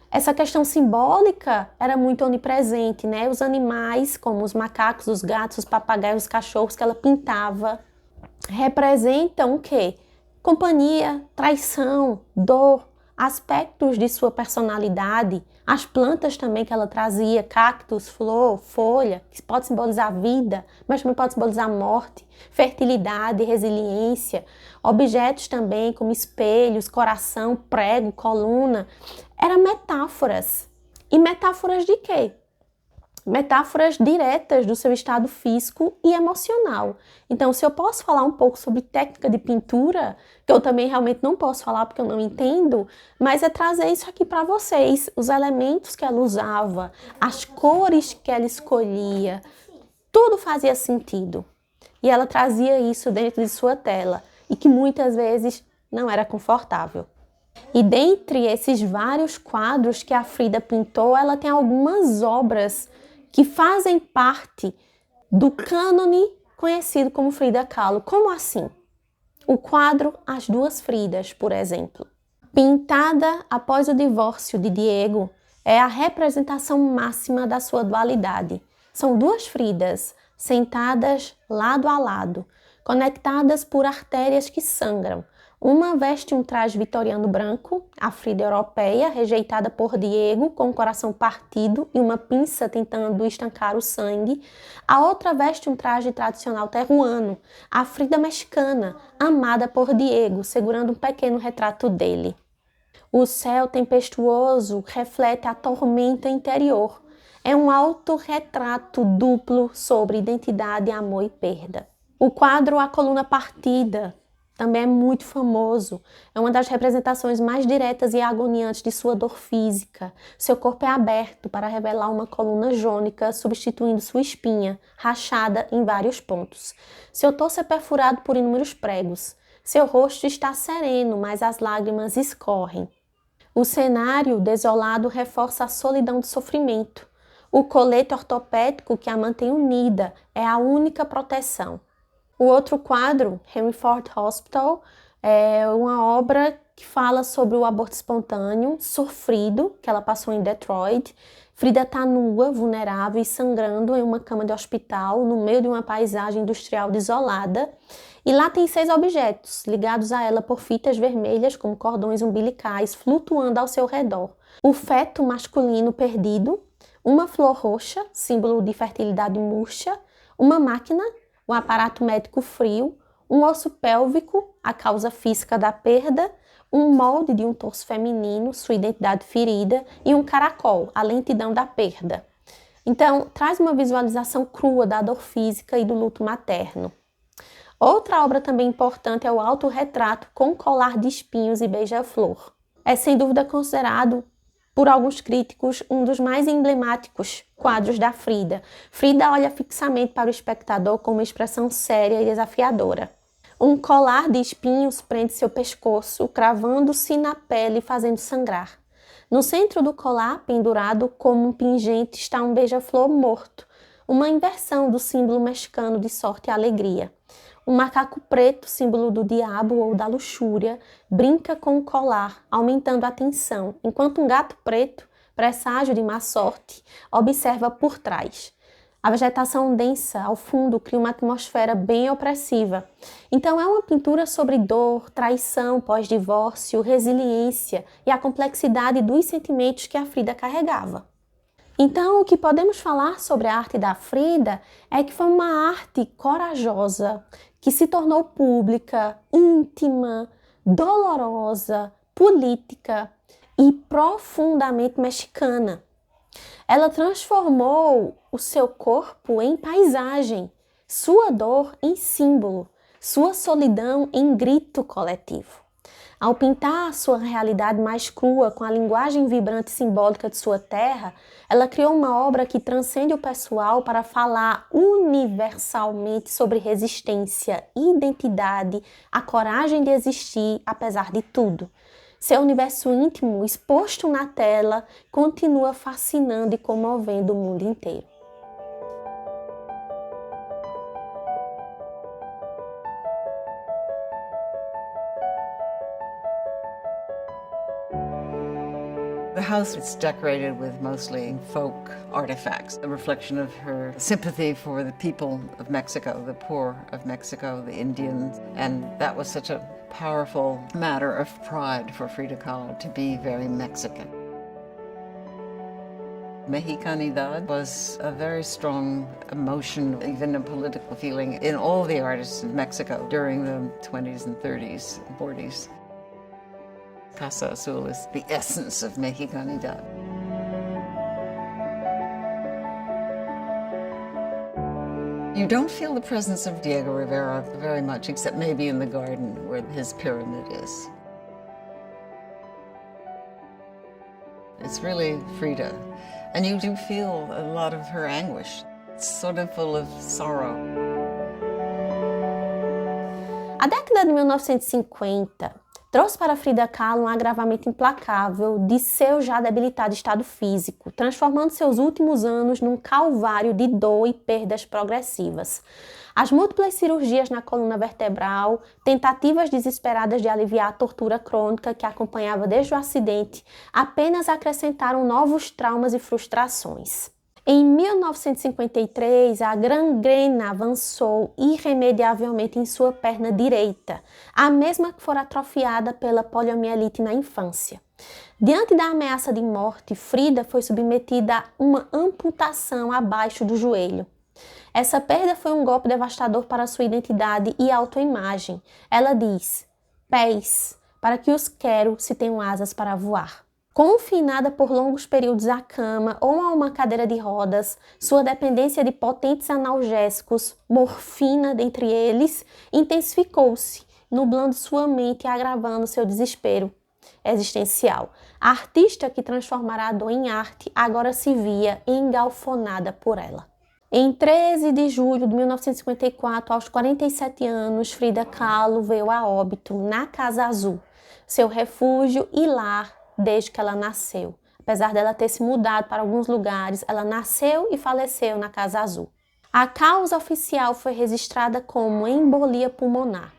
Essa questão simbólica era muito onipresente, né? Os animais, como os macacos, os gatos, os papagaios, os cachorros que ela pintava, representam o quê? Companhia, traição, dor, aspectos de sua personalidade, as plantas também que ela trazia, cactos, flor, folha, que pode simbolizar vida, mas também pode simbolizar morte, fertilidade, resiliência, objetos também como espelhos, coração, prego, coluna, eram metáforas. E metáforas de quê? Metáforas diretas do seu estado físico e emocional. Então, se eu posso falar um pouco sobre técnica de pintura, que eu também realmente não posso falar porque eu não entendo, mas é trazer isso aqui para vocês, os elementos que ela usava, as cores que ela escolhia, tudo fazia sentido. E ela trazia isso dentro de sua tela, e que muitas vezes não era confortável. E dentre esses vários quadros que a Frida pintou, ela tem algumas obras que fazem parte do cânone conhecido como Frida Kahlo. Como assim? O quadro As Duas Fridas, por exemplo. Pintada após o divórcio de Diego, é a representação máxima da sua dualidade. São duas Fridas, sentadas lado a lado, conectadas por artérias que sangram. Uma veste um traje vitoriano branco, a Frida europeia, rejeitada por Diego, com o coração partido e uma pinça tentando estancar o sangue. A outra veste um traje tradicional terruano, a Frida mexicana, amada por Diego, segurando um pequeno retrato dele. O céu tempestuoso reflete a tormenta interior. É um autorretrato duplo sobre identidade, amor e perda. O quadro A Coluna Partida também é muito famoso. É uma das representações mais diretas e agoniantes de sua dor física. Seu corpo é aberto para revelar uma coluna jônica, substituindo sua espinha, rachada em vários pontos. Seu torso é perfurado por inúmeros pregos. Seu rosto está sereno, mas as lágrimas escorrem. O cenário desolado reforça a solidão do sofrimento. O colete ortopédico que a mantém unida é a única proteção. O outro quadro, Henry Ford Hospital, é uma obra que fala sobre o aborto espontâneo, sofrido, que ela passou em Detroit. Frida está nua, vulnerável e sangrando em uma cama de hospital, no meio de uma paisagem industrial desolada. E lá tem 6 objetos, ligados a ela por fitas vermelhas, como cordões umbilicais, flutuando ao seu redor. O feto masculino perdido, uma flor roxa, símbolo de fertilidade murcha, uma máquina, um aparato médico frio, um osso pélvico, a causa física da perda, um molde de um torso feminino, sua identidade ferida, e um caracol, a lentidão da perda. Então, traz uma visualização crua da dor física e do luto materno. Outra obra também importante é o autorretrato com colar de espinhos e beija-flor. É sem dúvida considerado por alguns críticos, um dos mais emblemáticos quadros da Frida. Frida olha fixamente para o espectador com uma expressão séria e desafiadora. Um colar de espinhos prende seu pescoço, cravando-se na pele e fazendo sangrar. No centro do colar, pendurado como um pingente, está um beija-flor morto, uma inversão do símbolo mexicano de sorte e alegria. Um macaco preto, símbolo do diabo ou da luxúria, brinca com o colar, aumentando a tensão, enquanto um gato preto, presságio de má sorte, observa por trás. A vegetação densa ao fundo cria uma atmosfera bem opressiva. Então é uma pintura sobre dor, traição pós-divórcio, resiliência e a complexidade dos sentimentos que a Frida carregava. Então, o que podemos falar sobre a arte da Frida é que foi uma arte corajosa, que se tornou pública, íntima, dolorosa, política e profundamente mexicana. Ela transformou o seu corpo em paisagem, sua dor em símbolo, sua solidão em grito coletivo. Ao pintar a sua realidade mais crua com a linguagem vibrante e simbólica de sua terra, ela criou uma obra que transcende o pessoal para falar universalmente sobre resistência, identidade, a coragem de existir apesar de tudo. Seu universo íntimo, exposto na tela, continua fascinando e comovendo o mundo inteiro. The house is decorated with mostly folk artifacts, a reflection of her sympathy for the people of Mexico, the poor of Mexico, the Indians, and that was such a powerful matter of pride for Frida Kahlo to be very Mexican. Mexicanidad was a very strong emotion, even a political feeling in all the artists in Mexico during the 20s and 30s and 40s. Casa Azul is the essence of Mexicanidad. You don't feel the presence of Diego Rivera very much, except maybe in the garden where his pyramid is. It's really Frida. And you do feel a lot of her anguish. It's sort of full of sorrow. A década de 1950 trouxe para Frida Kahlo um agravamento implacável de seu já debilitado estado físico, transformando seus últimos anos num calvário de dor e perdas progressivas. As múltiplas cirurgias na coluna vertebral, tentativas desesperadas de aliviar a tortura crônica que a acompanhava desde o acidente, apenas acrescentaram novos traumas e frustrações. Em 1953, a gangrena avançou irremediavelmente em sua perna direita, a mesma que fora atrofiada pela poliomielite na infância. Diante da ameaça de morte, Frida foi submetida a uma amputação abaixo do joelho. Essa perda foi um golpe devastador para sua identidade e autoimagem. Ela diz: "Pés, para que os quero se tenho asas para voar." Confinada por longos períodos à cama ou a uma cadeira de rodas, sua dependência de potentes analgésicos, morfina dentre eles, intensificou-se, nublando sua mente e agravando seu desespero existencial. A artista que transformará a dor em arte agora se via engalfonada por ela. Em 13 de julho de 1954, aos 47 anos, Frida Kahlo veio a óbito na Casa Azul, seu refúgio e lar desde que ela nasceu. Apesar dela ter se mudado para alguns lugares, ela nasceu e faleceu na Casa Azul. A causa oficial foi registrada como embolia pulmonar.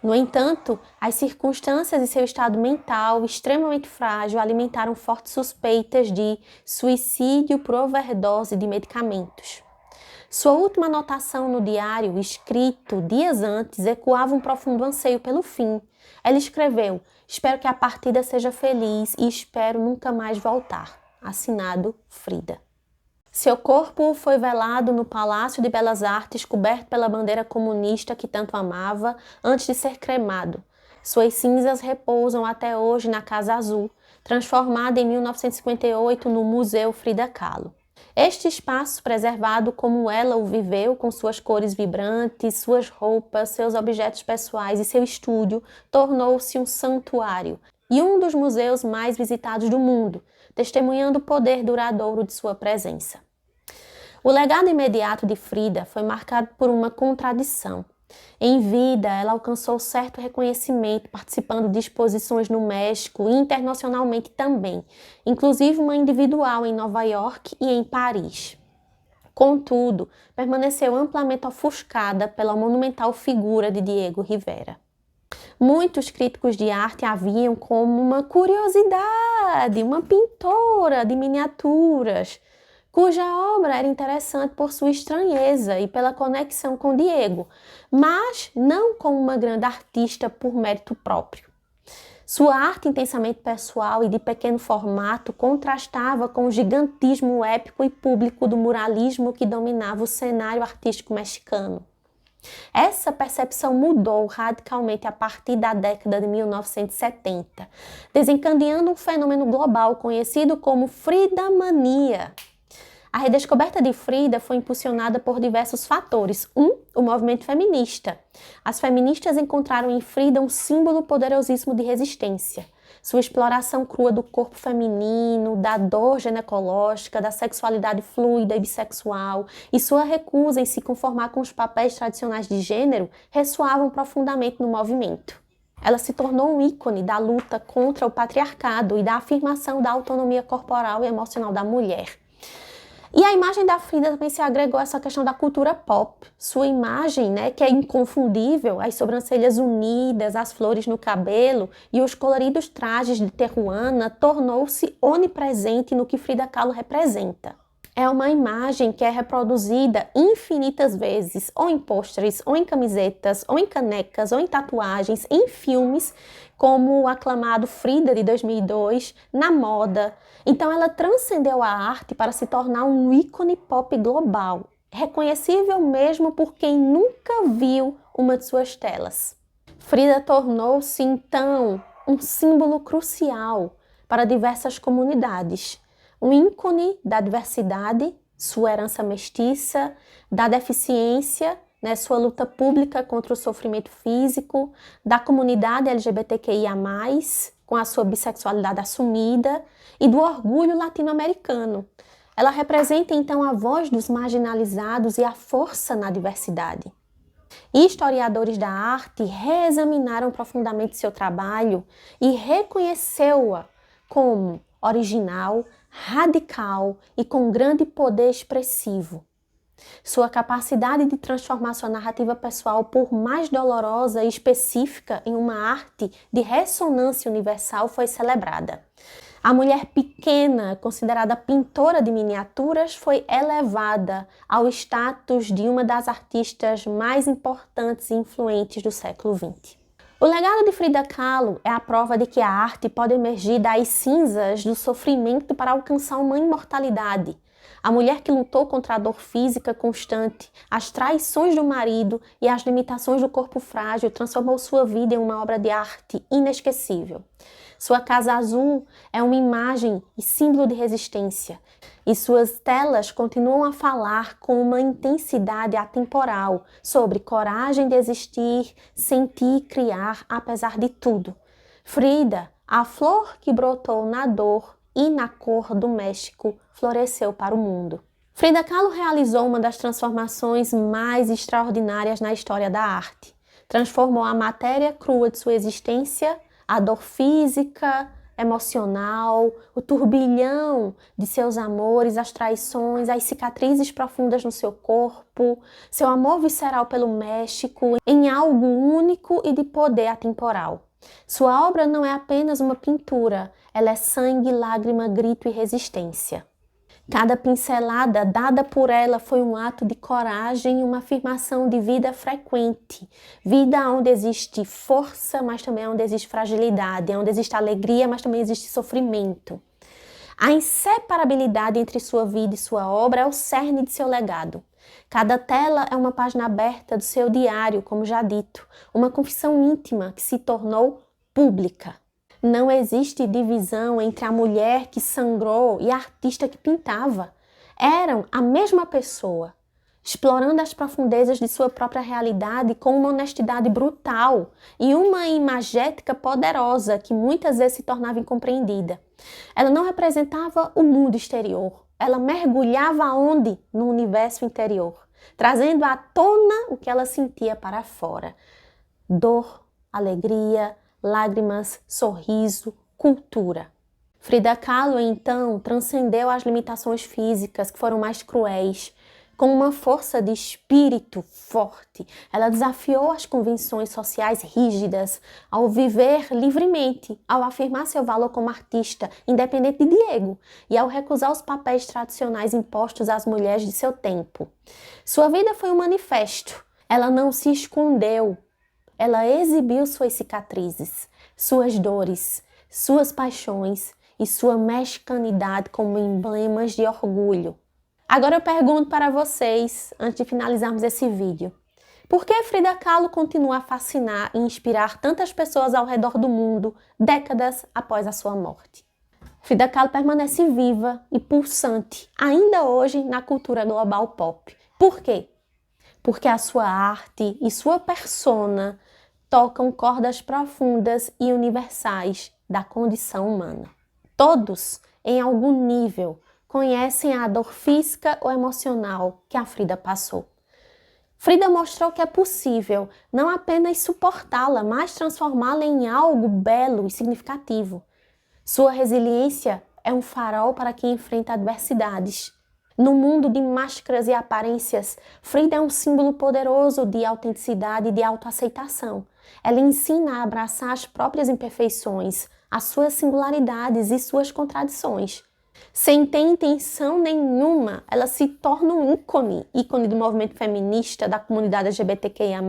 No entanto, as circunstâncias de seu estado mental extremamente frágil alimentaram fortes suspeitas de suicídio por overdose de medicamentos. Sua última anotação no diário, escrito dias antes, ecoava um profundo anseio pelo fim. Ela escreveu: "Espero que a partida seja feliz e espero nunca mais voltar." Assinado Frida. Seu corpo foi velado no Palácio de Belas Artes, coberto pela bandeira comunista que tanto amava, antes de ser cremado. Suas cinzas repousam até hoje na Casa Azul, transformada em 1958 no Museu Frida Kahlo. Este espaço, preservado como ela o viveu, com suas cores vibrantes, suas roupas, seus objetos pessoais e seu estúdio, tornou-se um santuário e um dos museus mais visitados do mundo, testemunhando o poder duradouro de sua presença. O legado imediato de Frida foi marcado por uma contradição. Em vida, ela alcançou certo reconhecimento participando de exposições no México e internacionalmente também, inclusive uma individual em Nova York e em Paris. Contudo, permaneceu amplamente ofuscada pela monumental figura de Diego Rivera. Muitos críticos de arte a viam como uma curiosidade, uma pintora de miniaturas, cuja obra era interessante por sua estranheza e pela conexão com Diego, mas não como uma grande artista por mérito próprio. Sua arte intensamente pessoal e de pequeno formato contrastava com o gigantismo épico e público do muralismo que dominava o cenário artístico mexicano. Essa percepção mudou radicalmente a partir da década de 1970, desencadeando um fenômeno global conhecido como Fridamania. A redescoberta de Frida foi impulsionada por diversos fatores. O movimento feminista. As feministas encontraram em Frida um símbolo poderosíssimo de resistência. Sua exploração crua do corpo feminino, da dor ginecológica, da sexualidade fluida e bissexual e sua recusa em se conformar com os papéis tradicionais de gênero ressoavam profundamente no movimento. Ela se tornou um ícone da luta contra o patriarcado e da afirmação da autonomia corporal e emocional da mulher. E a imagem da Frida também se agregou a essa questão da cultura pop. Sua imagem, que é inconfundível, as sobrancelhas unidas, as flores no cabelo e os coloridos trajes de Teruana, tornou-se onipresente no que Frida Kahlo representa. É uma imagem que é reproduzida infinitas vezes, ou em pôsteres, ou em camisetas, ou em canecas, ou em tatuagens, em filmes, como o aclamado Frida de 2002, na moda. Então ela transcendeu a arte para se tornar um ícone pop global, reconhecível mesmo por quem nunca viu uma de suas telas. Frida tornou-se então um símbolo crucial para diversas comunidades. Um ícone da diversidade, sua herança mestiça, da deficiência, sua luta pública contra o sofrimento físico, da comunidade LGBTQIA+, com a sua bissexualidade assumida, e do orgulho latino-americano. Ela representa então a voz dos marginalizados e a força na diversidade. Historiadores da arte reexaminaram profundamente seu trabalho e reconheceu-a como original, radical e com grande poder expressivo. Sua capacidade de transformar sua narrativa pessoal, por mais dolorosa e específica, em uma arte de ressonância universal foi celebrada. A mulher pequena, considerada pintora de miniaturas, foi elevada ao status de uma das artistas mais importantes e influentes do século XX. O legado de Frida Kahlo é a prova de que a arte pode emergir das cinzas do sofrimento para alcançar uma imortalidade. A mulher que lutou contra a dor física constante, as traições do marido e as limitações do corpo frágil transformou sua vida em uma obra de arte inesquecível. Sua Casa Azul é uma imagem e símbolo de resistência, e suas telas continuam a falar com uma intensidade atemporal sobre coragem de existir, sentir e criar apesar de tudo. Frida, a flor que brotou na dor e na cor do México, floresceu para o mundo. Frida Kahlo realizou uma das transformações mais extraordinárias na história da arte. Transformou a matéria crua de sua existência, a dor física, emocional, o turbilhão de seus amores, as traições, as cicatrizes profundas no seu corpo, seu amor visceral pelo México, em algo único e de poder atemporal. Sua obra não é apenas uma pintura, ela é sangue, lágrima, grito e resistência. Cada pincelada dada por ela foi um ato de coragem e uma afirmação de vida frequente. Vida onde existe força, mas também onde existe fragilidade, onde existe alegria, mas também existe sofrimento. A inseparabilidade entre sua vida e sua obra é o cerne de seu legado. Cada tela é uma página aberta do seu diário, como já dito, uma confissão íntima que se tornou pública. Não existe divisão entre a mulher que sangrou e a artista que pintava. Eram a mesma pessoa, explorando as profundezas de sua própria realidade com uma honestidade brutal e uma imagética poderosa que muitas vezes se tornava incompreendida. Ela não representava o mundo exterior, ela mergulhava onde? No universo interior, trazendo à tona o que ela sentia para fora. Dor, alegria, lágrimas, sorriso, cultura. Frida Kahlo, então, transcendeu as limitações físicas que foram mais cruéis. Com uma força de espírito forte, ela desafiou as convenções sociais rígidas ao viver livremente, ao afirmar seu valor como artista, independente de Diego, e ao recusar os papéis tradicionais impostos às mulheres de seu tempo. Sua vida foi um manifesto. Ela não se escondeu. Ela exibiu suas cicatrizes, suas dores, suas paixões e sua mexicanidade como emblemas de orgulho. Agora eu pergunto para vocês, antes de finalizarmos esse vídeo, por que Frida Kahlo continua a fascinar e inspirar tantas pessoas ao redor do mundo décadas após a sua morte? Frida Kahlo permanece viva e pulsante ainda hoje na cultura global pop. Por quê? Porque a sua arte e sua persona tocam cordas profundas e universais da condição humana. Todos, em algum nível, conhecem a dor física ou emocional que a Frida passou. Frida mostrou que é possível não apenas suportá-la, mas transformá-la em algo belo e significativo. Sua resiliência é um farol para quem enfrenta adversidades. No mundo de máscaras e aparências, Frida é um símbolo poderoso de autenticidade e de autoaceitação. Ela ensina a abraçar as próprias imperfeições, as suas singularidades e suas contradições. Sem ter intenção nenhuma, ela se torna um ícone do movimento feminista, da comunidade LGBTQIA+,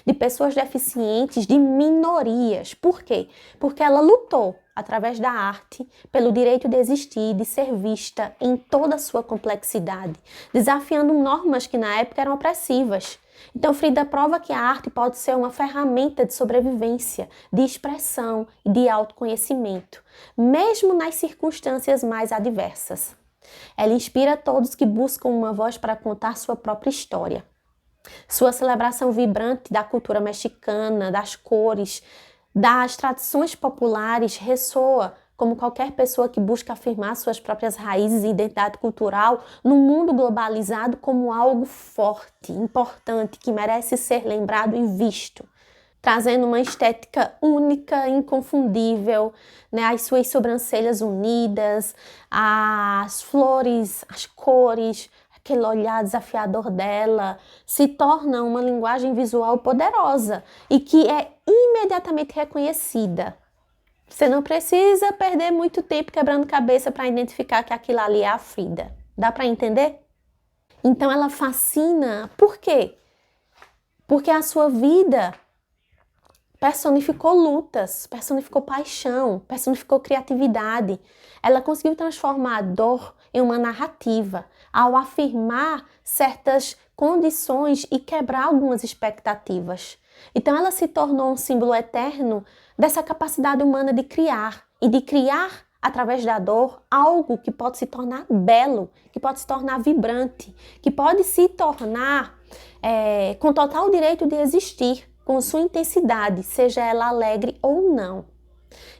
de pessoas deficientes, de minorias. Por quê? Porque ela lutou, através da arte, pelo direito de existir, de ser vista em toda a sua complexidade, desafiando normas que na época eram opressivas. Então Frida prova que a arte pode ser uma ferramenta de sobrevivência, de expressão e de autoconhecimento, mesmo nas circunstâncias mais adversas. Ela inspira todos que buscam uma voz para contar sua própria história. Sua celebração vibrante da cultura mexicana, das cores, das tradições populares ressoa como qualquer pessoa que busca afirmar suas próprias raízes e identidade cultural num mundo globalizado como algo forte, importante, que merece ser lembrado e visto, trazendo uma estética única, inconfundível, né? As suas sobrancelhas unidas, as flores, as cores, aquele olhar desafiador dela, se torna uma linguagem visual poderosa e que é imediatamente reconhecida. Você não precisa perder muito tempo quebrando cabeça para identificar que aquilo ali é a Frida. Dá para entender? Então ela fascina. Por quê? Porque a sua vida personificou lutas, personificou paixão, personificou criatividade. Ela conseguiu transformar a dor em uma narrativa, ao afirmar certas condições e quebrar algumas expectativas. Então ela se tornou um símbolo eterno dessa capacidade humana de criar e de criar através da dor algo que pode se tornar belo, que pode se tornar vibrante, que pode se tornar com total direito de existir, com sua intensidade, seja ela alegre ou não.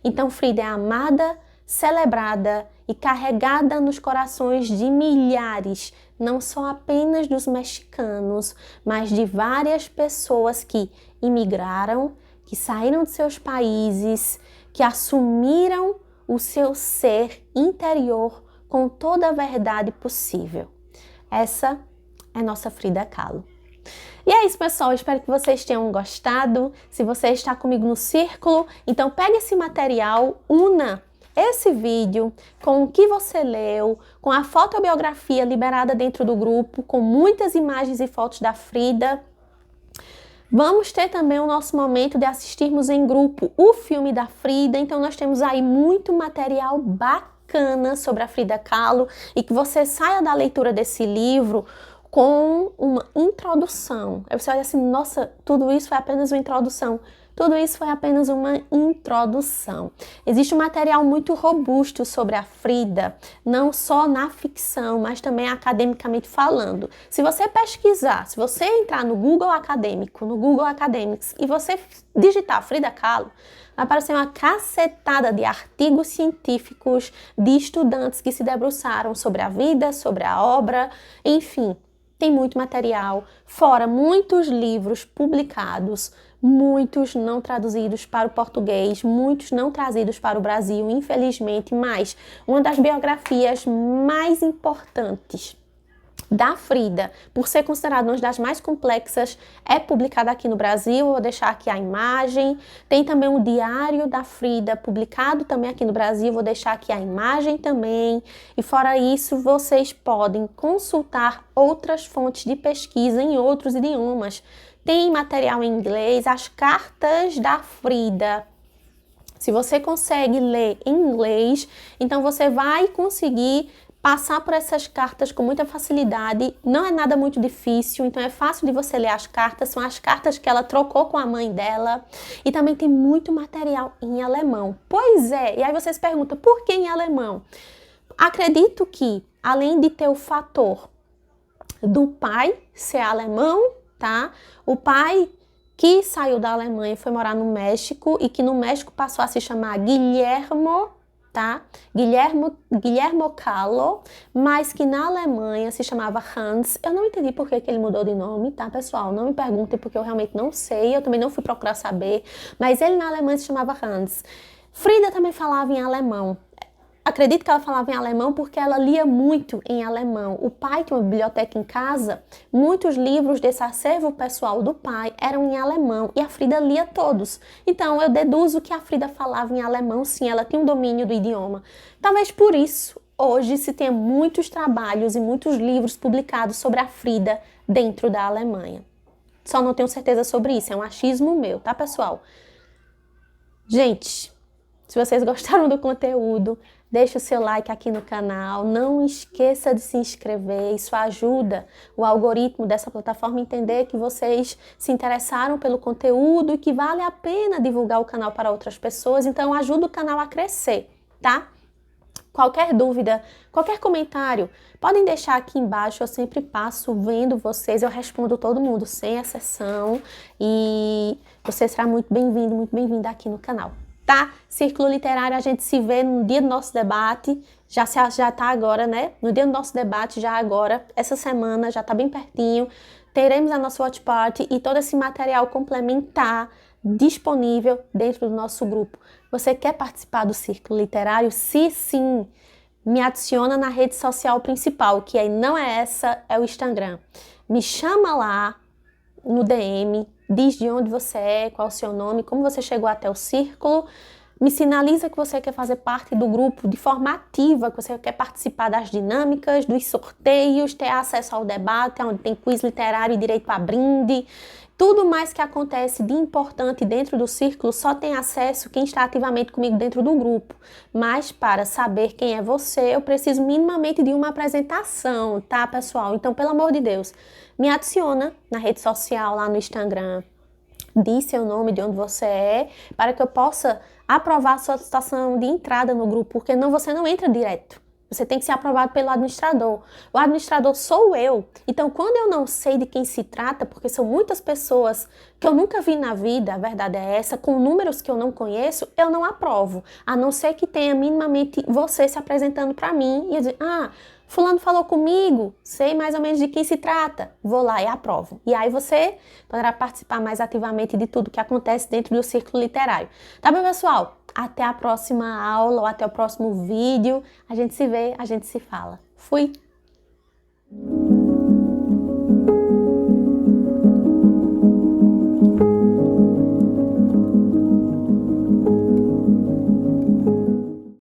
Então Frida é amada, celebrada e carregada nos corações de milhares, não só apenas dos mexicanos, mas de várias pessoas que imigraram, que saíram de seus países, que assumiram o seu ser interior com toda a verdade possível. Essa é nossa Frida Kahlo. E é isso, pessoal. Espero que vocês tenham gostado. Se você está comigo no círculo, então pegue esse material, una esse vídeo com o que você leu, com a fotobiografia liberada dentro do grupo, com muitas imagens e fotos da Frida. Vamos ter também o nosso momento de assistirmos em grupo o filme da Frida. Então nós temos aí muito material bacana sobre a Frida Kahlo e que você saia da leitura desse livro com uma introdução. Aí você olha assim, nossa, tudo isso foi apenas uma introdução. Tudo isso foi apenas uma introdução. Existe um material muito robusto sobre a Frida, não só na ficção, mas também academicamente falando. Se você pesquisar, se você entrar no Google Acadêmico, no Google Academics, e você digitar Frida Kahlo, vai aparecer uma cacetada de artigos científicos, de estudantes que se debruçaram sobre a vida, sobre a obra, enfim. Tem muito material, fora muitos livros publicados, muitos não traduzidos para o português, muitos não trazidos para o Brasil, infelizmente, mas uma das biografias mais importantes da Frida, por ser considerada uma das mais complexas, é publicada aqui no Brasil. Eu vou deixar aqui a imagem. Tem também o Diário da Frida, publicado também aqui no Brasil. Vou deixar aqui a imagem também. E fora isso, vocês podem consultar outras fontes de pesquisa em outros idiomas. Tem material em inglês, as cartas da Frida. Se você consegue ler em inglês, então você vai conseguir passar por essas cartas com muita facilidade. Não é nada muito difícil, então é fácil de você ler as cartas. São as cartas que ela trocou com a mãe dela. E também tem muito material em alemão. Pois é, e aí você se pergunta, por que em alemão? Acredito que, além de ter o fator do pai ser alemão, tá? O pai que saiu da Alemanha e foi morar no México e que no México passou a se chamar Guillermo, tá? Guillermo Kahlo, mas que na Alemanha se chamava Hans. Eu não entendi por que ele mudou de nome, tá, pessoal? Não me perguntem porque eu realmente não sei, eu também não fui procurar saber, mas ele na Alemanha se chamava Hans. Frida também falava em alemão. Acredito que ela falava em alemão porque ela lia muito em alemão. O pai tinha uma biblioteca em casa, muitos livros desse acervo pessoal do pai eram em alemão e a Frida lia todos. Então eu deduzo que a Frida falava em alemão, sim, ela tinha um domínio do idioma. Talvez por isso hoje se tenha muitos trabalhos e muitos livros publicados sobre a Frida dentro da Alemanha. Só não tenho certeza sobre isso, é um achismo meu, tá, pessoal? Gente, se vocês gostaram do conteúdo, deixe o seu like aqui no canal, não esqueça de se inscrever, isso ajuda o algoritmo dessa plataforma a entender que vocês se interessaram pelo conteúdo e que vale a pena divulgar o canal para outras pessoas, então ajuda o canal a crescer, tá? Qualquer dúvida, qualquer comentário, podem deixar aqui embaixo, eu sempre passo vendo vocês, eu respondo todo mundo, sem exceção, e você será muito bem-vindo, muito bem-vinda aqui no canal. Tá? Círculo Literário, a gente se vê no dia do nosso debate, já tá agora, né? No dia do nosso debate, já agora, essa semana, já tá bem pertinho, teremos a nossa watch party e todo esse material complementar disponível dentro do nosso grupo. Você quer participar do Círculo Literário? Se sim, me adiciona na rede social principal, que aí não é essa, é o Instagram. Me chama lá no DM, diz de onde você é, qual é o seu nome, como você chegou até o círculo, me sinaliza que você quer fazer parte do grupo de forma ativa, que você quer participar das dinâmicas, dos sorteios, ter acesso ao debate, onde tem quiz literário e direito a brinde, Tudo mais que acontece de importante dentro do círculo só tem acesso quem está ativamente comigo dentro do grupo. Mas para saber quem é você, eu preciso minimamente de uma apresentação, tá, pessoal? Então, pelo amor de Deus, me adiciona na rede social, lá no Instagram. Diz seu nome, de onde você é, para que eu possa aprovar a sua solicitação de entrada no grupo, porque você não entra direto. Você tem que ser aprovado pelo administrador. O administrador sou eu. Então, quando eu não sei de quem se trata, porque são muitas pessoas que eu nunca vi na vida, a verdade é essa, com números que eu não conheço, eu não aprovo. A não ser que tenha minimamente você se apresentando para mim e eu dizer, fulano falou comigo, sei mais ou menos de quem se trata, vou lá e aprovo. E aí você poderá participar mais ativamente de tudo que acontece dentro do círculo literário. Tá bom, pessoal? Até a próxima aula ou até o próximo vídeo. A gente se vê, a gente se fala. Fui!